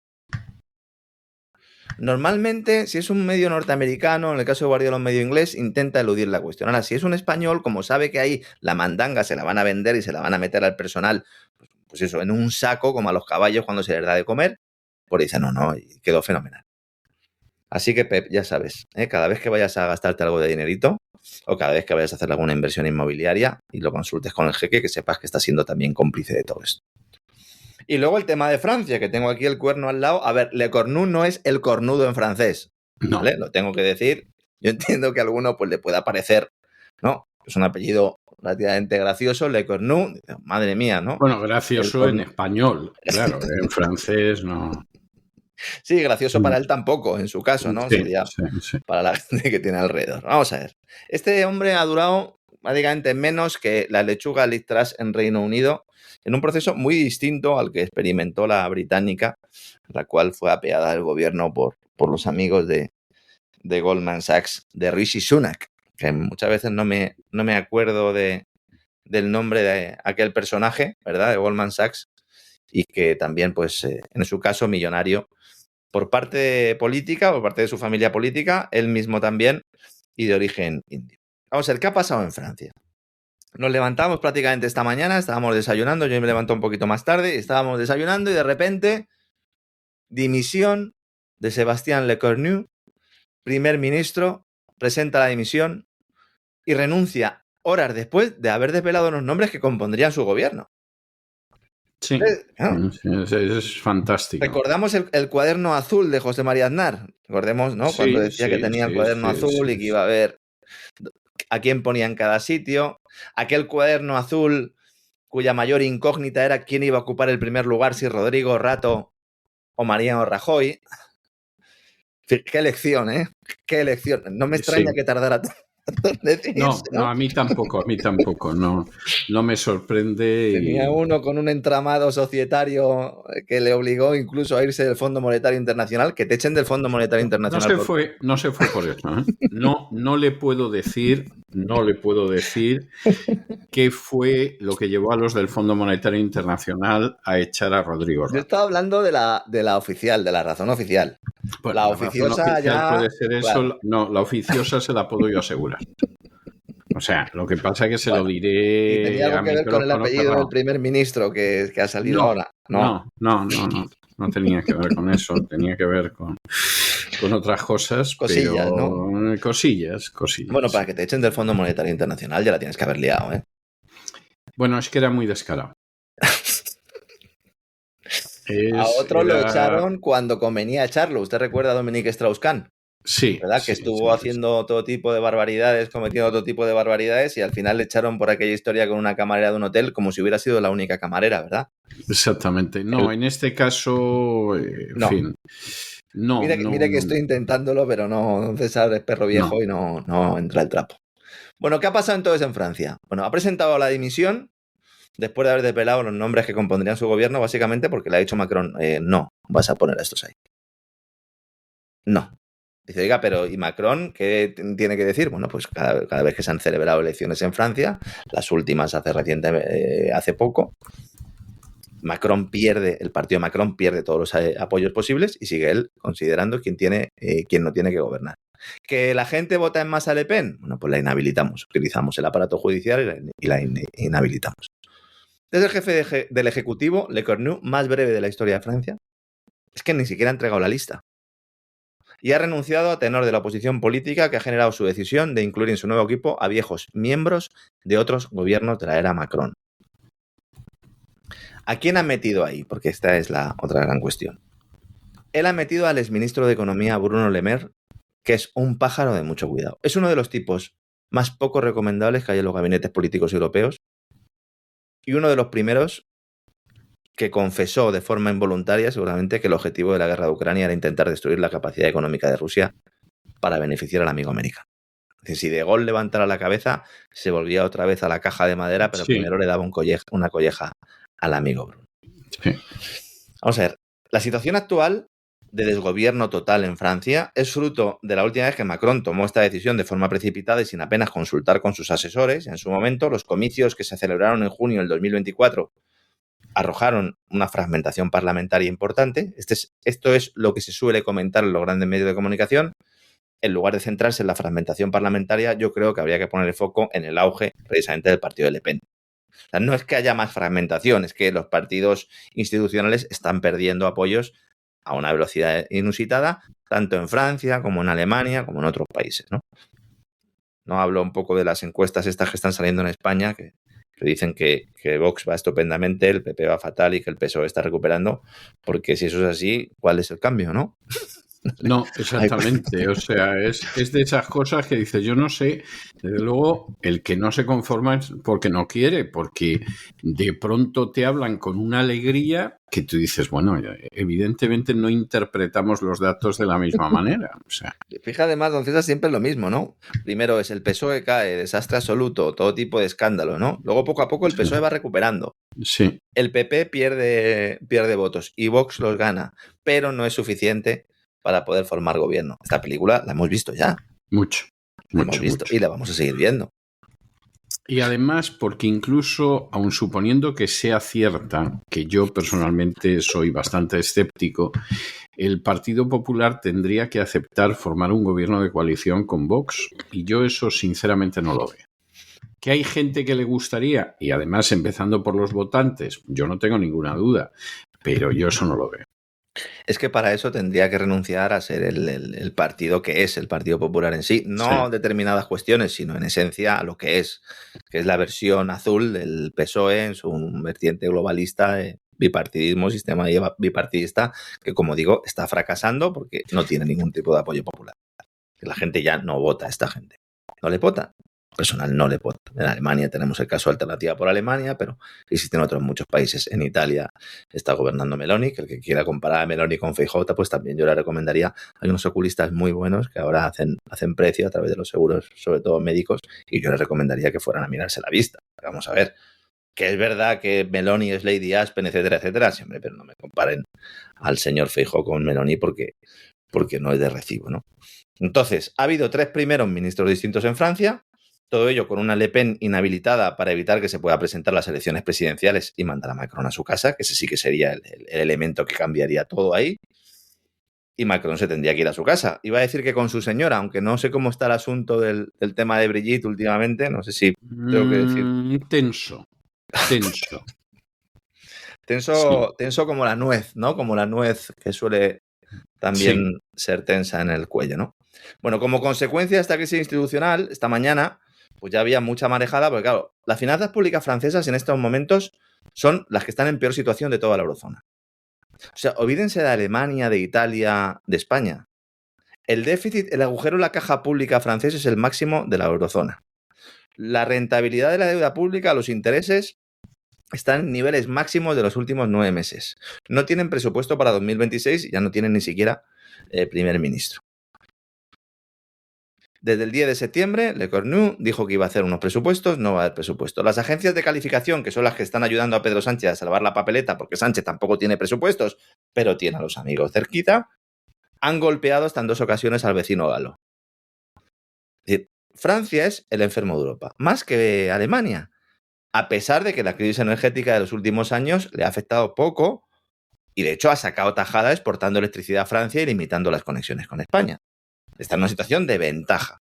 Normalmente, si es un medio norteamericano, en el caso de Guardiola un medio inglés, intenta eludir la cuestión. Ahora, si es un español, como sabe que ahí la mandanga se la van a vender y se la van a meter al personal, pues eso, en un saco, como a los caballos cuando se les da de comer, pues dice, no, y quedó fenomenal. Así que, Pep, ya sabes, cada vez que vayas a gastarte algo de dinerito, o cada vez que vayas a hacer alguna inversión inmobiliaria y lo consultes con el jeque, que sepas que está siendo también cómplice de todo esto. Y luego el tema de Francia, que tengo aquí el cuerno al lado. A ver, le cornu no es el cornudo en francés, ¿vale? No. Lo tengo que decir. Yo entiendo que a alguno pues, le pueda parecer, ¿no? es un apellido relativamente gracioso, Lecornu, madre mía, ¿no? Bueno, gracioso en español, claro, en francés no. Sí, gracioso para él tampoco, en su caso, ¿no? Sí, Sería sí. para la gente que tiene alrededor. Vamos a ver. Este hombre ha durado básicamente menos que la lechuga Liz Truss en Reino Unido, en un proceso muy distinto al que experimentó la británica, la cual fue apeada al gobierno por los amigos de Goldman Sachs, de Rishi Sunak, que muchas veces no me acuerdo del nombre de aquel personaje, ¿verdad? De Goldman Sachs, y que también, pues, en su caso, millonario por parte política, por parte de su familia política, él mismo también, y de origen indio. Vamos a ver, ¿qué ha pasado en Francia? Nos levantamos prácticamente esta mañana, estábamos desayunando, yo me levanté un poquito más tarde, estábamos desayunando y de repente, dimisión de Sébastien Lecornu, primer ministro, presenta la dimisión y renuncia horas después de haber desvelado los nombres que compondrían su gobierno. Sí, es fantástico. Recordamos el cuaderno azul de José María Aznar. Recordemos, ¿no? Cuando decía que tenía el cuaderno azul y que iba a ver a quién ponía en cada sitio. Aquel cuaderno azul cuya mayor incógnita era quién iba a ocupar el primer lugar, si Rodrigo Rato o Mariano Rajoy. Qué elección, ¿eh? Qué elección. No me extraña que tardara tanto en decidirse, No, a mí tampoco, no me sorprende. Tenía uno con un entramado societario que le obligó incluso a irse del Fondo Monetario Internacional, que te echen del Fondo Monetario Internacional. No se fue por eso, ¿eh? No le puedo decir qué fue lo que llevó a los del Fondo Monetario Internacional a echar a Rodrigo Rato. Yo estaba hablando de la oficial, de la razón oficial. Pues la oficiosa ya puede ser eso. Claro. No, la oficiosa se la puedo yo asegurar. O sea, lo que pasa es que se lo diré. ¿Y tenía algo que ver con el apellido del primer ministro que ha salido ahora? No tenía que ver con eso. Tenía que ver con otras cosas. Cosillas, pero... ¿no? Cosillas. Bueno, para que te echen del Fondo Monetario Internacional ya la tienes que haber liado, ¿eh? Bueno, es que era muy descarado. A otro lo echaron cuando convenía echarlo. ¿Usted recuerda a Dominique Strauss-Kahn? Sí. ¿Verdad? Que estuvo haciendo todo tipo de barbaridades, cometiendo todo tipo de barbaridades y al final le echaron por aquella historia con una camarera de un hotel como si hubiera sido la única camarera, ¿verdad? Exactamente. No, en este caso, en fin. No, mire que estoy intentándolo, pero no, César es perro viejo y no entra el trapo. Bueno, ¿qué ha pasado entonces en Francia? Bueno, ha presentado la dimisión después de haber desvelado los nombres que compondrían su gobierno, básicamente porque le ha dicho Macron, no, vas a poner a estos ahí. No. Dice, oiga, pero ¿y Macron qué tiene que decir? Bueno, pues cada vez que se han celebrado elecciones en Francia, las últimas hace poco, el partido Macron pierde todos los apoyos posibles y sigue él considerando quién no tiene que gobernar. ¿Que la gente vota en masa Le Pen? Bueno, pues la inhabilitamos. Utilizamos el aparato judicial y la inhabilitamos. Es el jefe del Ejecutivo, Lecornu, más breve de la historia de Francia. Es que ni siquiera ha entregado la lista. Y ha renunciado a tenor de la oposición política que ha generado su decisión de incluir en su nuevo equipo a viejos miembros de otros gobiernos de la era Macron. ¿A quién ha metido ahí? Porque esta es la otra gran cuestión. Él ha metido al exministro de Economía Bruno Le Maire, que es un pájaro de mucho cuidado. Es uno de los tipos más poco recomendables que hay en los gabinetes políticos europeos y uno de los primeros que confesó de forma involuntaria seguramente que el objetivo de la guerra de Ucrania era intentar destruir la capacidad económica de Rusia para beneficiar al amigo americano. Es decir, si De Gaulle levantara la cabeza, se volvía otra vez a la caja de madera, pero primero le daba una colleja al amigo Bruno. Sí. Vamos a ver, la situación actual de desgobierno total en Francia es fruto de la última vez que Macron tomó esta decisión de forma precipitada y sin apenas consultar con sus asesores. En su momento, los comicios que se celebraron en junio del 2024 arrojaron una fragmentación parlamentaria importante. Esto es lo que se suele comentar en los grandes medios de comunicación. En lugar de centrarse en la fragmentación parlamentaria, yo creo que habría que poner el foco en el auge precisamente del partido de Le Pen. O sea, no es que haya más fragmentación, es que los partidos institucionales están perdiendo apoyos a una velocidad inusitada, tanto en Francia como en Alemania, como en otros países, ¿no? No hablo un poco de las encuestas estas que están saliendo en España, que dicen que Vox va estupendamente, el PP va fatal y que el PSOE está recuperando, porque si eso es así, ¿cuál es el cambio, no? No, exactamente. O sea, es de esas cosas que dices, yo no sé, desde luego, el que no se conforma es porque no quiere, porque de pronto te hablan con una alegría que tú dices, bueno, evidentemente no interpretamos los datos de la misma manera. O sea, Fija además, don César, siempre es lo mismo, ¿no? Primero es el PSOE cae, desastre absoluto, todo tipo de escándalo, ¿no? Luego poco a poco el PSOE va recuperando. sí. El PP pierde votos y Vox los gana, pero no es suficiente para poder formar gobierno. Esta película la hemos visto ya. Mucho, La hemos mucho, visto mucho. y la vamos a seguir viendo. Y además, porque incluso, aun suponiendo que sea cierta, que yo personalmente soy bastante escéptico, el Partido Popular tendría que aceptar formar un gobierno de coalición con Vox. Y yo eso sinceramente no lo veo. Que hay gente que le gustaría, y además empezando por los votantes, yo no tengo ninguna duda, pero yo eso no lo veo. Es que para eso tendría que renunciar a ser el partido que es el Partido Popular en sí. No Sí. determinadas cuestiones, sino en esencia a lo que es la versión azul del PSOE en su vertiente globalista, bipartidismo, sistema bipartidista, que como digo, está fracasando porque no tiene ningún tipo de apoyo popular. La gente ya no vota a esta gente. No le vota. Personal no le vota. En Alemania tenemos el caso Alternativa por Alemania, pero existen otros muchos países. En Italia está gobernando Meloni, que el que quiera comparar a Meloni con Feijóo, pues también yo le recomendaría. Hay unos oculistas muy buenos que ahora hacen precio a través de los seguros, sobre todo médicos, y yo le recomendaría que fueran a mirarse la vista. Vamos a ver, que es verdad que Meloni es Lady Aspen, etcétera, etcétera, siempre, pero no me comparen al señor Feijóo con Meloni porque no es de recibo, ¿no? Entonces, ha habido 3 primeros ministros distintos en Francia, todo ello con una Le Pen inhabilitada para evitar que se pueda presentar las elecciones presidenciales y mandar a Macron a su casa, que ese sí que sería el elemento que cambiaría todo ahí. Y Macron se tendría que ir a su casa. Iba a decir que con su señora, aunque no sé cómo está el asunto del tema de Brigitte últimamente, no sé si tengo que decir. Tenso. Tenso como la nuez, ¿no? Como la nuez que suele también ser tensa en el cuello, ¿no? Bueno, como consecuencia de esta crisis institucional, esta mañana, pues ya había mucha marejada, porque claro, las finanzas públicas francesas en estos momentos son las que están en peor situación de toda la eurozona. O sea, olvídense de Alemania, de Italia, de España. El déficit, el agujero en la caja pública francesa es el máximo de la eurozona. La rentabilidad de la deuda pública, los intereses, están en niveles máximos de los últimos 9 meses. No tienen presupuesto para 2026 y ya no tienen ni siquiera primer ministro. Desde el 10 de septiembre, Le Cornu dijo que iba a hacer unos presupuestos, no va a haber presupuesto. Las agencias de calificación, que son las que están ayudando a Pedro Sánchez a salvar la papeleta, porque Sánchez tampoco tiene presupuestos, pero tiene a los amigos cerquita, han golpeado hasta en 2 ocasiones al vecino galo. Es decir, Francia es el enfermo de Europa, más que Alemania, a pesar de que la crisis energética de los últimos años le ha afectado poco y de hecho ha sacado tajada exportando electricidad a Francia y limitando las conexiones con España. Está en una situación de ventaja.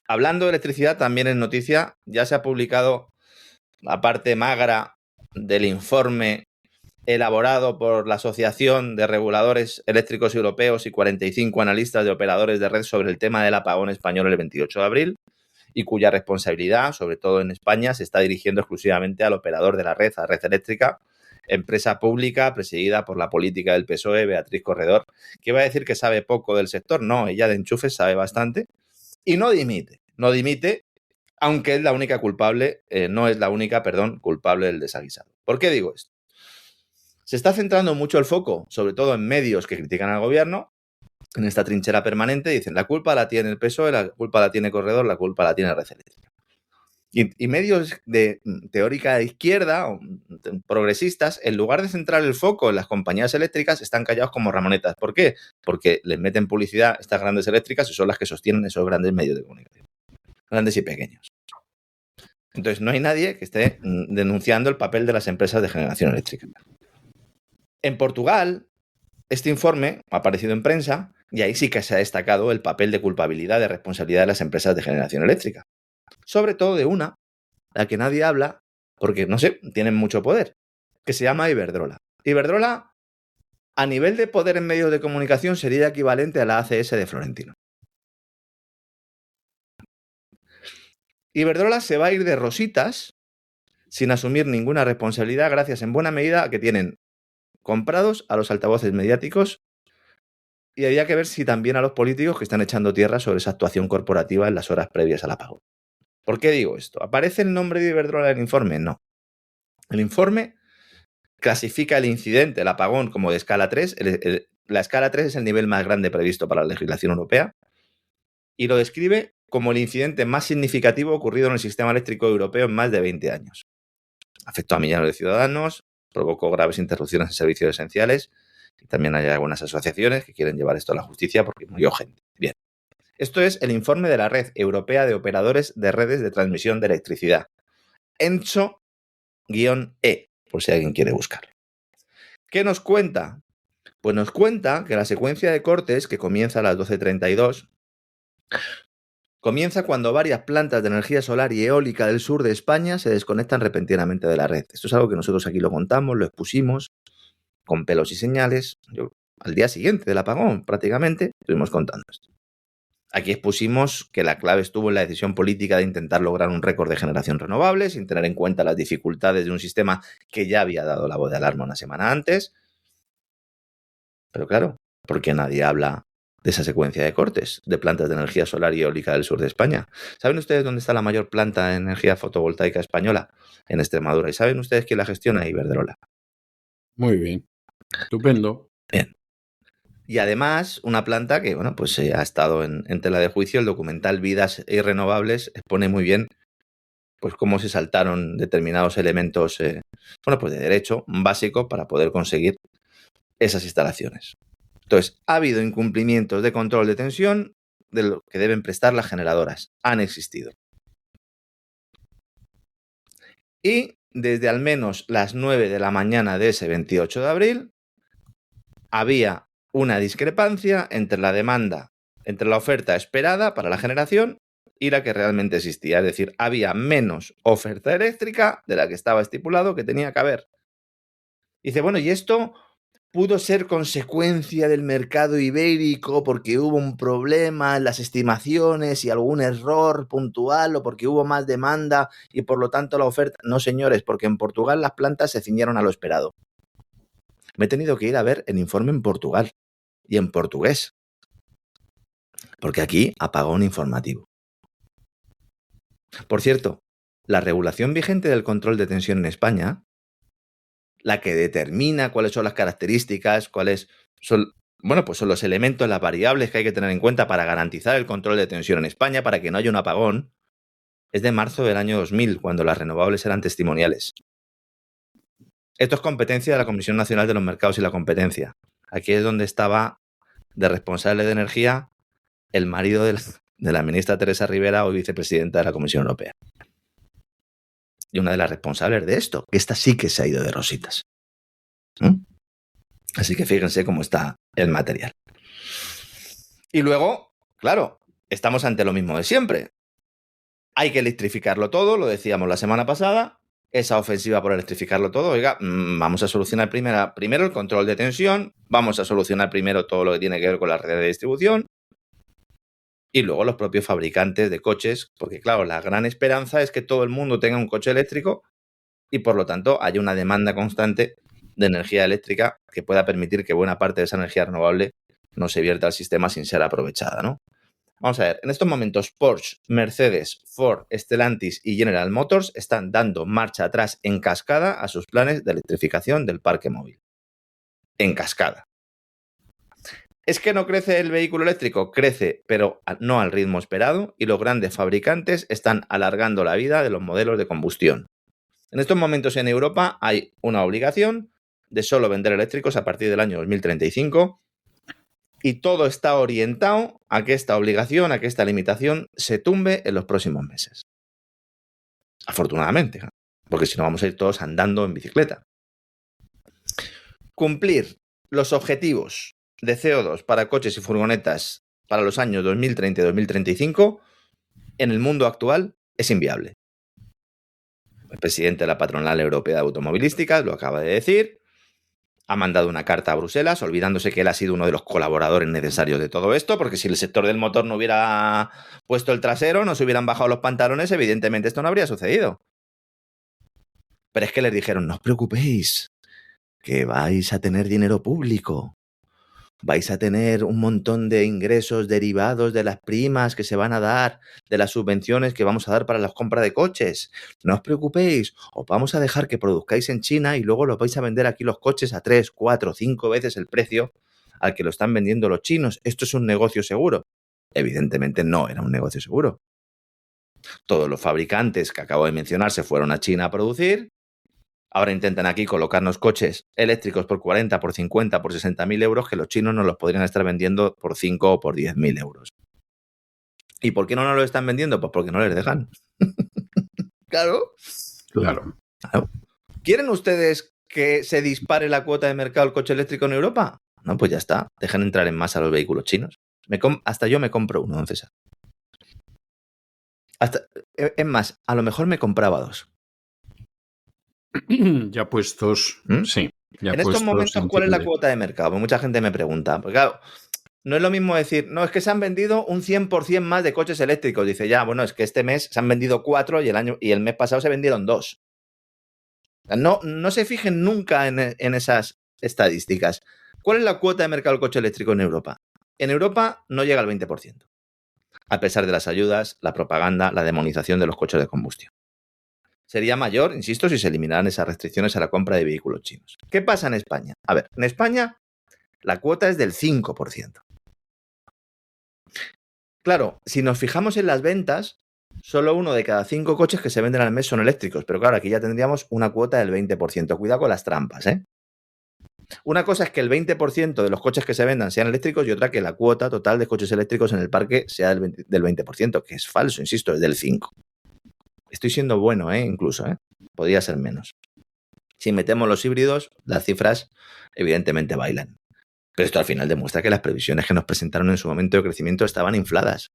Hablando de electricidad, también en noticia, ya se ha publicado la parte magra del informe elaborado por la Asociación de Reguladores Eléctricos Europeos y 45 analistas de operadores de red sobre el tema del apagón español el 28 de abril y cuya responsabilidad, sobre todo en España, se está dirigiendo exclusivamente al operador de la red, a la red eléctrica, empresa pública presidida por la política del PSOE, Beatriz Corredor, que iba a decir que sabe poco del sector. No, ella de enchufes sabe bastante y no dimite, aunque es la única culpable, culpable del desaguisado. ¿Por qué digo esto? Se está centrando mucho el foco, sobre todo en medios que critican al gobierno, en esta trinchera permanente, dicen la culpa la tiene el PSOE, la culpa la tiene Corredor, la culpa la tiene Red Eléctrica. Y medios de teórica izquierda, progresistas, en lugar de centrar el foco en las compañías eléctricas, están callados como ramonetas. ¿Por qué? Porque les meten publicidad estas grandes eléctricas y son las que sostienen esos grandes medios de comunicación. Grandes y pequeños. Entonces, no hay nadie que esté denunciando el papel de las empresas de generación eléctrica. En Portugal, este informe ha aparecido en prensa y ahí sí que se ha destacado el papel de culpabilidad, de responsabilidad de las empresas de generación eléctrica. Sobre todo de una, la que nadie habla, porque, no sé, tienen mucho poder, que se llama Iberdrola. Iberdrola, a nivel de poder en medios de comunicación, sería equivalente a la ACS de Florentino. Iberdrola se va a ir de rositas, sin asumir ninguna responsabilidad, gracias en buena medida a que tienen comprados a los altavoces mediáticos Y había que ver si también a los políticos que están echando tierra sobre esa actuación corporativa en las horas previas al apagón. ¿Por qué digo esto? ¿Aparece el nombre de Iberdrola en el informe? No. El informe clasifica el incidente, el apagón, como de escala 3. La escala 3 es el nivel más grande previsto para la legislación europea y lo describe como el incidente más significativo ocurrido en el sistema eléctrico europeo en más de 20 años. Afectó a millones de ciudadanos, provocó graves interrupciones en servicios esenciales y también hay algunas asociaciones que quieren llevar esto a la justicia porque murió gente. Bien. Esto es el informe de la Red Europea de Operadores de Redes de Transmisión de Electricidad. ENTSO-E, por si alguien quiere buscarlo. ¿Qué nos cuenta? Pues nos cuenta que la secuencia de cortes, que comienza a las 12:32, comienza cuando varias plantas de energía solar y eólica del sur de España se desconectan repentinamente de la red. Esto es algo que nosotros aquí lo contamos, lo expusimos, con pelos y señales. Al día siguiente del apagón, prácticamente, estuvimos contando esto. Aquí expusimos que la clave estuvo en la decisión política de intentar lograr un récord de generación renovable sin tener en cuenta las dificultades de un sistema que ya había dado la voz de alarma una semana antes. Pero claro, ¿por qué nadie habla de esa secuencia de cortes de plantas de energía solar y eólica del sur de España? ¿Saben ustedes dónde está la mayor planta de energía fotovoltaica española? En Extremadura. ¿Y saben ustedes quién la gestiona? Iberdrola. Muy bien. Estupendo. Bien. Y además, una planta que, bueno, pues ha estado en tela de juicio. El documental Vidas y Renovables expone muy bien pues cómo se saltaron determinados elementos bueno, pues de derecho básico para poder conseguir esas instalaciones. Entonces, ha habido incumplimientos de control de tensión de lo que deben prestar las generadoras. Han existido. Y desde al menos las 9 de la mañana de ese 28 de abril había una discrepancia entre la demanda, entre la oferta esperada para la generación y la que realmente existía. Es decir, había menos oferta eléctrica de la que estaba estipulado que tenía que haber. Dice, bueno, ¿y esto pudo ser consecuencia del mercado ibérico porque hubo un problema en las estimaciones y algún error puntual o porque hubo más demanda y por lo tanto la oferta? No, señores, porque en Portugal las plantas se ciñeron a lo esperado. Me he tenido que ir a ver el informe en Portugal y en portugués, porque aquí apagón informativo. Por cierto, la regulación vigente del control de tensión en España, la que determina cuáles son las características, cuáles son, bueno, pues son los elementos, las variables que hay que tener en cuenta para garantizar el control de tensión en España, para que no haya un apagón, es de marzo del año 2000, cuando las renovables eran testimoniales. Esto es competencia de la Comisión Nacional de los Mercados y la Competencia. Aquí es donde estaba de responsable de energía el marido de la ministra Teresa Rivera, hoy vicepresidenta de la Comisión Europea. Y una de las responsables de esto, que esta sí que se ha ido de rositas. Así que fíjense cómo está el material. Y luego, claro, estamos ante lo mismo de siempre. Hay que electrificarlo todo, lo decíamos la semana pasada. Esa ofensiva por electrificarlo todo, oiga, vamos a solucionar primero el control de tensión, vamos a solucionar primero todo lo que tiene que ver con la red de distribución y luego los propios fabricantes de coches, porque claro, la gran esperanza es que todo el mundo tenga un coche eléctrico y por lo tanto haya una demanda constante de energía eléctrica que pueda permitir que buena parte de esa energía renovable no se vierta al sistema sin ser aprovechada, ¿no? Vamos a ver, en estos momentos Porsche, Mercedes, Ford, Stellantis y General Motors están dando marcha atrás en cascada a sus planes de electrificación del parque móvil. En cascada. ¿Es que no crece el vehículo eléctrico? Crece, pero no al ritmo esperado, y los grandes fabricantes están alargando la vida de los modelos de combustión. En estos momentos en Europa hay una obligación de solo vender eléctricos a partir del año 2035 y todo está orientado a que esta obligación, a que esta limitación se tumbe en los próximos meses. Afortunadamente, porque si no vamos a ir todos andando en bicicleta. Cumplir los objetivos de CO2 para coches y furgonetas para los años 2030 y 2035 en el mundo actual es inviable. El presidente de la Patronal Europea de Automovilística lo acaba de decir. Ha mandado una carta a Bruselas, olvidándose que él ha sido uno de los colaboradores necesarios de todo esto, porque si el sector del motor no hubiera puesto el trasero, no se hubieran bajado los pantalones, evidentemente esto no habría sucedido. Pero es que les dijeron, no os preocupéis, que vais a tener dinero público. vais a tener un montón de ingresos derivados de las primas que se van a dar, de las subvenciones que vamos a dar para la compra de coches. No os preocupéis, os vamos a dejar que produzcáis en China y luego los vais a vender aquí los coches a 3, 4, 5 veces el precio al que lo están vendiendo los chinos. Esto es un negocio seguro. Evidentemente no era un negocio seguro. Todos los fabricantes que acabo de mencionar se fueron a China a producir. Ahora intentan aquí colocarnos coches eléctricos por 40, por 50, por 60.000 euros que los chinos nos los podrían estar vendiendo por 5 o por 10.000 euros. ¿Y por qué no nos lo están vendiendo? Pues porque no les dejan. Claro. ¿Quieren ustedes que se dispare la cuota de mercado del coche eléctrico en Europa? No, pues ya está. Dejan entrar en masa los vehículos chinos. Hasta yo me compro uno, don César. Es más, a lo mejor me compraba 2. Ya puestos, sí. En estos momentos, ¿cuál es la cuota de mercado? Pues mucha gente me pregunta. Porque claro, no es lo mismo decir, no, es que se han vendido un 100% más de coches eléctricos. Dice, ya, bueno, es que este mes se han vendido 4 y el mes pasado se vendieron 2. No se fijen nunca en esas estadísticas. ¿Cuál es la cuota de mercado del coche eléctrico en Europa? En Europa no llega al 20%. A pesar de las ayudas, la propaganda, la demonización de los coches de combustión. Sería mayor, insisto, si se eliminaran esas restricciones a la compra de vehículos chinos. ¿Qué pasa en España? A ver, en España la cuota es del 5%. Claro, si nos fijamos en las ventas, solo 1 de cada 5 coches que se venden al mes son eléctricos. Pero claro, aquí ya tendríamos una cuota del 20%. Cuidado con las trampas, ¿eh? Una cosa es que el 20% de los coches que se vendan sean eléctricos y otra que la cuota total de coches eléctricos en el parque sea del 20%, que es falso, insisto, es del 5%. Estoy siendo bueno, incluso, podría ser menos. Si metemos los híbridos, las cifras evidentemente bailan. Pero esto al final demuestra que las previsiones que nos presentaron en su momento de crecimiento estaban infladas.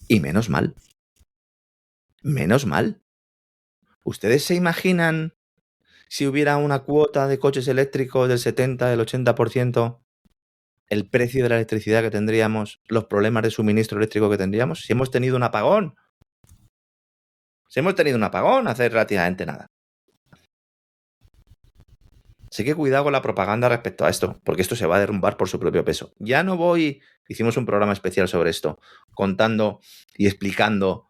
Y menos mal. Menos mal. ¿Ustedes se imaginan si hubiera una cuota de coches eléctricos del 70, del 80%, el precio de la electricidad que tendríamos, los problemas de suministro eléctrico que tendríamos? Si hemos tenido un apagón. Hace relativamente nada. Así que cuidado con la propaganda respecto a esto, porque esto se va a derrumbar por su propio peso. Ya no hicimos un programa especial sobre esto, contando y explicando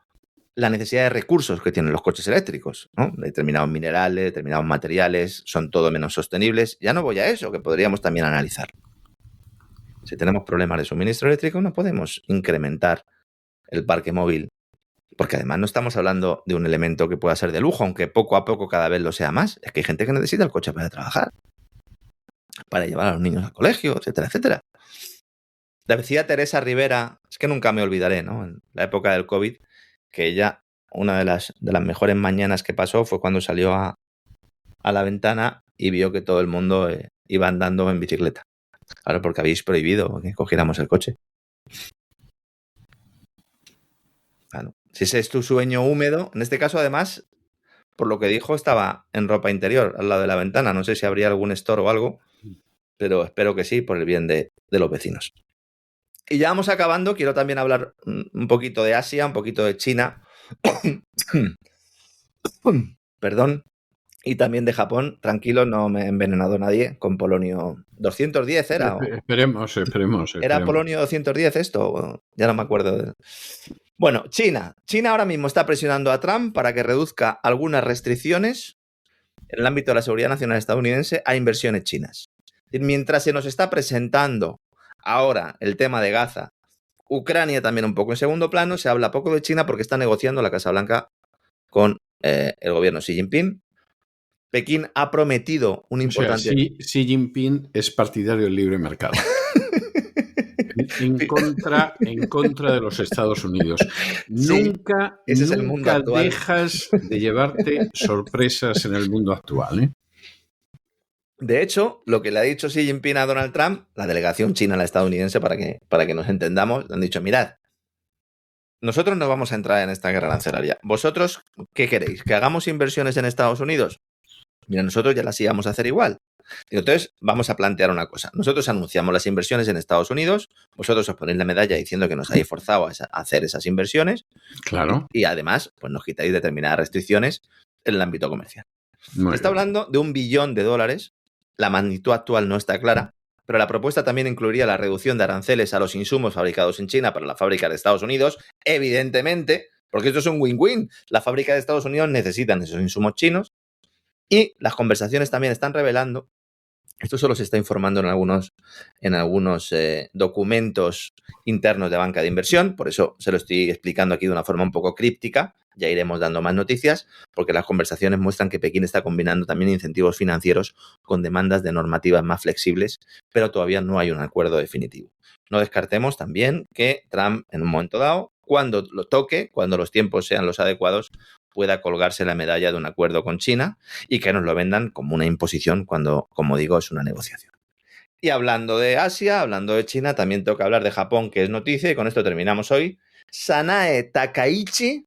la necesidad de recursos que tienen los coches eléctricos, ¿no? Determinados minerales, determinados materiales, son todo menos sostenibles. Ya no voy a eso, que podríamos también analizar. Si tenemos problemas de suministro eléctrico, no podemos incrementar el parque móvil. Porque además no estamos hablando de un elemento que pueda ser de lujo, aunque poco a poco cada vez lo sea más. Es que hay gente que necesita el coche para trabajar, para llevar a los niños al colegio, etcétera, etcétera. La decía Teresa Rivera, es que nunca me olvidaré, ¿no? En la época del COVID, que ella, una de las mejores mañanas que pasó fue cuando salió a la ventana y vio que todo el mundo iba andando en bicicleta. Claro, porque habéis prohibido que cogiéramos el coche. Claro. Si ese es tu sueño húmedo, en este caso además, por lo que dijo, estaba en ropa interior al lado de la ventana. No sé si habría algún store o algo, pero espero que sí, por el bien de los vecinos. Y ya vamos acabando. Quiero también hablar un poquito de Asia, un poquito de China. Perdón. Y también de Japón. Tranquilo, no me he envenenado nadie con polonio 210, ¿era? Esperemos. ¿Era polonio 210 esto? Ya no me acuerdo. Bueno, China. China ahora mismo está presionando a Trump para que reduzca algunas restricciones en el ámbito de la seguridad nacional estadounidense a inversiones chinas. Mientras se nos está presentando ahora el tema de Gaza, Ucrania también un poco en segundo plano, se habla poco de China porque está negociando la Casa Blanca con el gobierno Xi Jinping. Pekín ha prometido un importante... O sea, Xi Jinping es partidario del libre mercado. En contra de los Estados Unidos. Sí, Nunca actual. Dejas de llevarte sorpresas en el mundo actual, ¿eh? De hecho, lo que le ha dicho Xi Jinping a Donald Trump, la delegación china, la estadounidense, para que nos entendamos, le han dicho, mirad, nosotros no vamos a entrar en esta guerra arancelaria. ¿Vosotros qué queréis? ¿Que hagamos inversiones en Estados Unidos? Mira, nosotros ya las íbamos a hacer igual. Entonces, vamos a plantear una cosa. Nosotros anunciamos las inversiones en Estados Unidos, vosotros os ponéis la medalla diciendo que nos habéis forzado a hacer esas inversiones. Claro. Y además, pues nos quitáis determinadas restricciones en el ámbito comercial. Está hablando de $1 billón. La magnitud actual no está clara, pero la propuesta también incluiría la reducción de aranceles a los insumos fabricados en China para la fábrica de Estados Unidos, evidentemente, porque esto es un win-win. La fábrica de Estados Unidos necesitan esos insumos chinos y las conversaciones también están revelando, esto solo se está informando en algunos documentos internos de banca de inversión, por eso se lo estoy explicando aquí de una forma un poco críptica, ya iremos dando más noticias, porque las conversaciones muestran que Pekín está combinando también incentivos financieros con demandas de normativas más flexibles, pero todavía no hay un acuerdo definitivo. No descartemos también que Trump, en un momento dado, cuando lo toque, cuando los tiempos sean los adecuados, pueda colgarse la medalla de un acuerdo con China y que nos lo vendan como una imposición cuando, como digo, es una negociación. Y hablando de Asia, hablando de China, también toca hablar de Japón, que es noticia, y con esto terminamos hoy. Sanae Takaichi,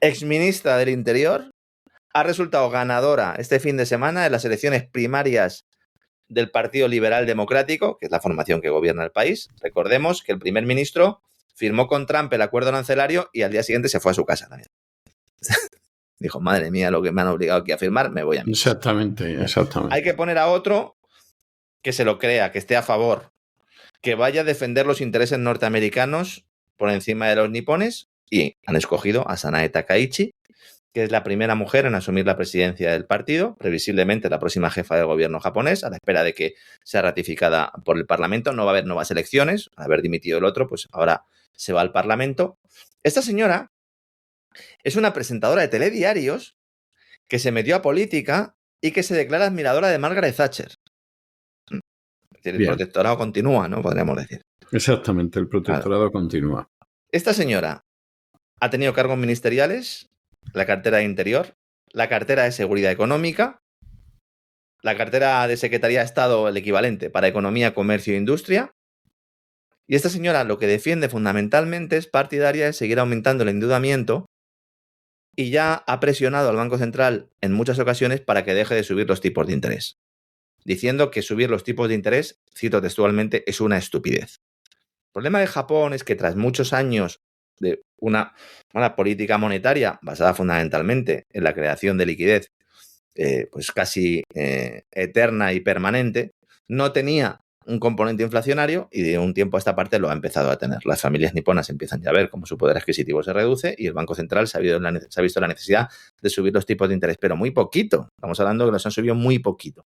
exministra del Interior, ha resultado ganadora este fin de semana en las elecciones primarias del Partido Liberal Democrático, que es la formación que gobierna el país. Recordemos que el primer ministro firmó con Trump el acuerdo arancelario y al día siguiente se fue a su casa también. Dijo, madre mía, lo que me han obligado aquí a firmar, me voy a mí. Exactamente. Hay que poner a otro que se lo crea, que esté a favor, que vaya a defender los intereses norteamericanos por encima de los nipones, y han escogido a Sanae Takaichi, que es la primera mujer en asumir la presidencia del partido, previsiblemente la próxima jefa de gobierno japonés, a la espera de que sea ratificada por el Parlamento. No va a haber nuevas elecciones, al haber dimitido el otro, pues ahora se va al Parlamento. Esta señora es una presentadora de telediarios que se metió a política y que se declara admiradora de Margaret Thatcher. El protectorado continúa, ¿no? Podríamos decir. Exactamente, el protectorado continúa. Esta señora ha tenido cargos ministeriales, la cartera de Interior, la cartera de Seguridad Económica, la cartera de Secretaría de Estado, el equivalente para Economía, Comercio e Industria. Y esta señora lo que defiende fundamentalmente es partidaria de seguir aumentando el endeudamiento y ya ha presionado al Banco Central en muchas ocasiones para que deje de subir los tipos de interés, diciendo que subir los tipos de interés, cito textualmente, es una estupidez. El problema de Japón es que tras muchos años de una política monetaria basada fundamentalmente en la creación de liquidez pues casi eterna y permanente, no tenía un componente inflacionario y de un tiempo a esta parte lo ha empezado a tener. Las familias niponas empiezan ya a ver cómo su poder adquisitivo se reduce y el Banco Central se ha visto la necesidad de subir los tipos de interés, pero muy poquito. Estamos hablando de que los han subido muy poquito.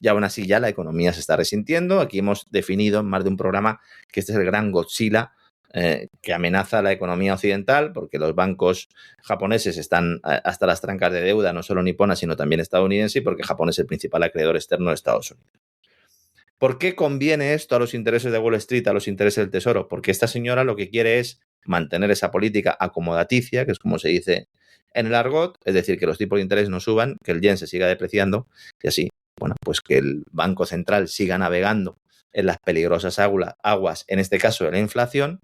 Y aún así ya la economía se está resintiendo. Aquí hemos definido en más de un programa que este es el gran Godzilla que amenaza a la economía occidental, porque los bancos japoneses están hasta las trancas de deuda, no solo nipona, sino también estadounidense, y porque Japón es el principal acreedor externo de Estados Unidos. ¿Por qué conviene esto a los intereses de Wall Street, a los intereses del Tesoro? Porque esta señora lo que quiere es mantener esa política acomodaticia, que es como se dice en el argot, es decir, que los tipos de interés no suban, que el yen se siga depreciando y así, bueno, pues que el Banco Central siga navegando en las peligrosas aguas, en este caso de la inflación,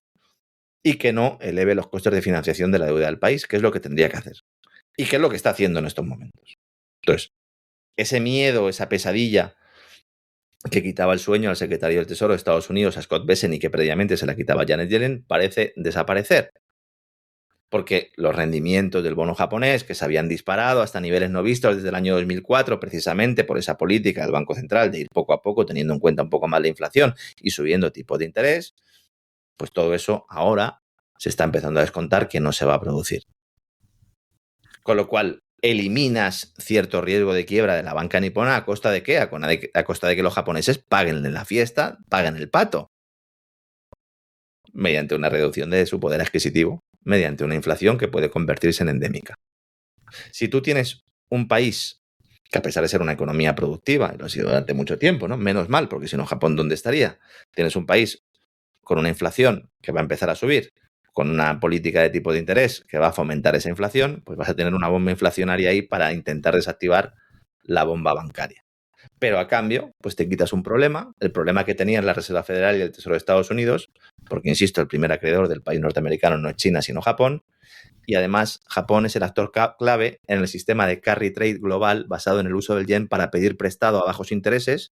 y que no eleve los costes de financiación de la deuda del país, que es lo que tendría que hacer. Y que es lo que está haciendo en estos momentos. Entonces, ese miedo, esa pesadilla que quitaba el sueño al secretario del Tesoro de Estados Unidos, a Scott Bessent, y que previamente se la quitaba a Janet Yellen, parece desaparecer. Porque los rendimientos del bono japonés, que se habían disparado hasta niveles no vistos desde el año 2004, precisamente por esa política del Banco Central de ir poco a poco teniendo en cuenta un poco más la inflación y subiendo tipos de interés, pues todo eso ahora se está empezando a descontar que no se va a producir. Con lo cual, eliminas cierto riesgo de quiebra de la banca nipona ¿a costa de qué? A costa de que los japoneses paguen la fiesta, paguen el pato. Mediante una reducción de su poder adquisitivo, mediante una inflación que puede convertirse en endémica. Si tú tienes un país que, a pesar de ser una economía productiva, y lo ha sido durante mucho tiempo, ¿no? Menos mal, porque si no, Japón, ¿dónde estaría? Tienes un país con una inflación que va a empezar a subir, con una política de tipo de interés que va a fomentar esa inflación, pues vas a tener una bomba inflacionaria ahí para intentar desactivar la bomba bancaria. Pero a cambio, pues te quitas un problema, el problema que tenían la Reserva Federal y el Tesoro de Estados Unidos, porque, insisto, el primer acreedor del país norteamericano no es China, sino Japón, y además Japón es el actor clave en el sistema de carry trade global basado en el uso del yen para pedir prestado a bajos intereses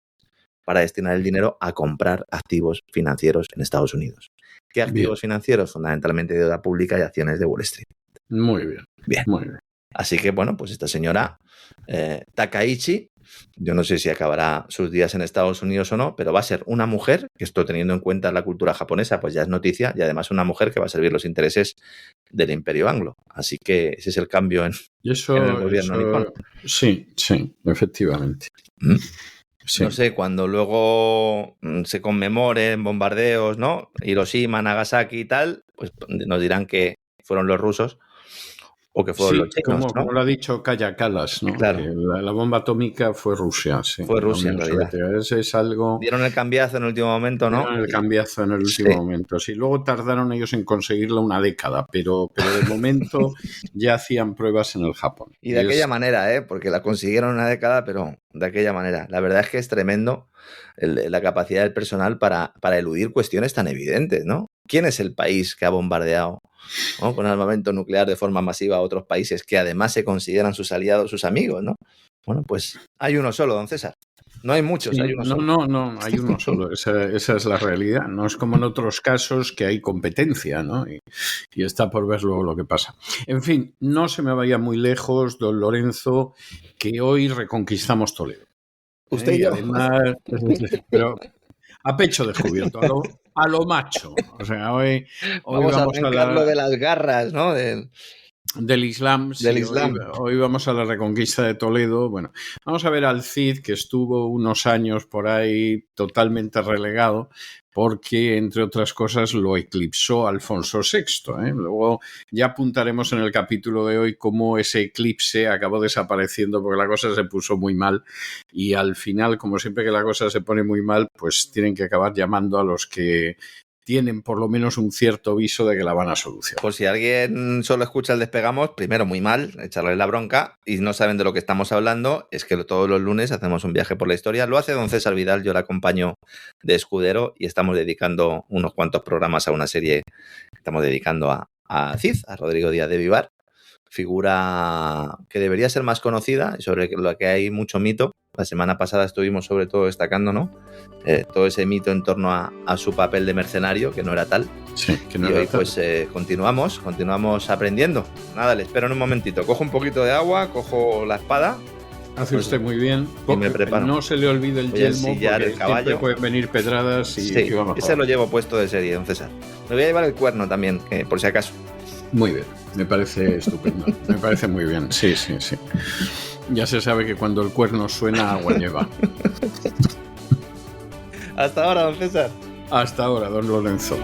para destinar el dinero a comprar activos financieros en Estados Unidos. ¿Qué activos financieros? Fundamentalmente deuda pública y acciones de Wall Street. Muy bien. Bien. Muy bien. Así que, bueno, pues esta señora Takaichi Yo no sé si acabará sus días en Estados Unidos o no, pero va a ser una mujer, que esto teniendo en cuenta la cultura japonesa, pues ya es noticia, y además una mujer que va a servir los intereses del Imperio Anglo. Así que ese es el cambio en el gobierno nipón. Sí, efectivamente. Sí. No sé, cuando luego se conmemoren bombardeos, ¿no? Hiroshima, Nagasaki y tal, pues nos dirán que fueron los rusos o que fueron los chinos, ¿no? Como lo ha dicho Kaja Kallas, ¿no? Claro. Que la bomba atómica fue Rusia, sí. Fue Rusia, en realidad. Ese es algo... Dieron el cambiazo en el último momento, ¿no? Dieron el cambiazo en el último momento. Sí, luego tardaron ellos en conseguirlo una década, pero de momento ya hacían pruebas en el Japón. Y de aquella manera, porque la consiguieron una década, pero de aquella manera. La verdad es que es tremendo la capacidad del personal para eludir cuestiones tan evidentes, ¿no? ¿Quién es el país que ha bombardeado, ¿no?, con armamento nuclear de forma masiva a otros países que además se consideran sus aliados, sus amigos, ¿no? Bueno, pues hay uno solo, don César. No hay muchos, sí, hay uno solo. No, hay uno solo. Esa es la realidad. No es como en otros casos que hay competencia, ¿no? Y está por ver luego lo que pasa. En fin, no se me vaya muy lejos, don Lorenzo, que hoy reconquistamos Toledo. Usted y yo. Además, pero a pecho descubierto, a lo macho. O sea, hoy vamos a arrancarlo de las garras, ¿no? Del Islam. Sí, hoy vamos a la reconquista de Toledo. Bueno, vamos a ver al Cid, que estuvo unos años por ahí totalmente relegado, porque, entre otras cosas, lo eclipsó Alfonso VI. Luego ya apuntaremos en el capítulo de hoy cómo ese eclipse acabó desapareciendo porque la cosa se puso muy mal y al final, como siempre que la cosa se pone muy mal, pues tienen que acabar llamando a los que tienen por lo menos un cierto viso de que la van a solucionar. Por si alguien solo escucha el Despegamos, primero muy mal, echarle la bronca, y no saben de lo que estamos hablando, es que todos los lunes hacemos un viaje por la historia. Lo hace don César Vidal, yo le acompaño de escudero y estamos dedicando unos cuantos programas a una serie que estamos dedicando a Cid, a Rodrigo Díaz de Vivar, figura que debería ser más conocida y sobre la que hay mucho mito. La semana pasada estuvimos sobre todo destacando, ¿no? Todo ese mito en torno a su papel de mercenario, que no era tal. Sí, que no y era hoy tal. Pues continuamos aprendiendo. Nada, le espero en un momentito. Cojo un poquito de agua, cojo la espada. Hace usted muy bien. Y me preparo. No se le olvide el Voy a yelmo, ensillar porque el caballo. siempre pueden venir pedradas y Sí, vamos a ese lo llevo puesto de serie, don César. Me voy a llevar el cuerno también, por si acaso. Muy bien, me parece estupendo. Me parece muy bien, sí. Ya se sabe que cuando el cuerno suena, agua lleva. Hasta ahora, don César. Hasta ahora, don Lorenzo.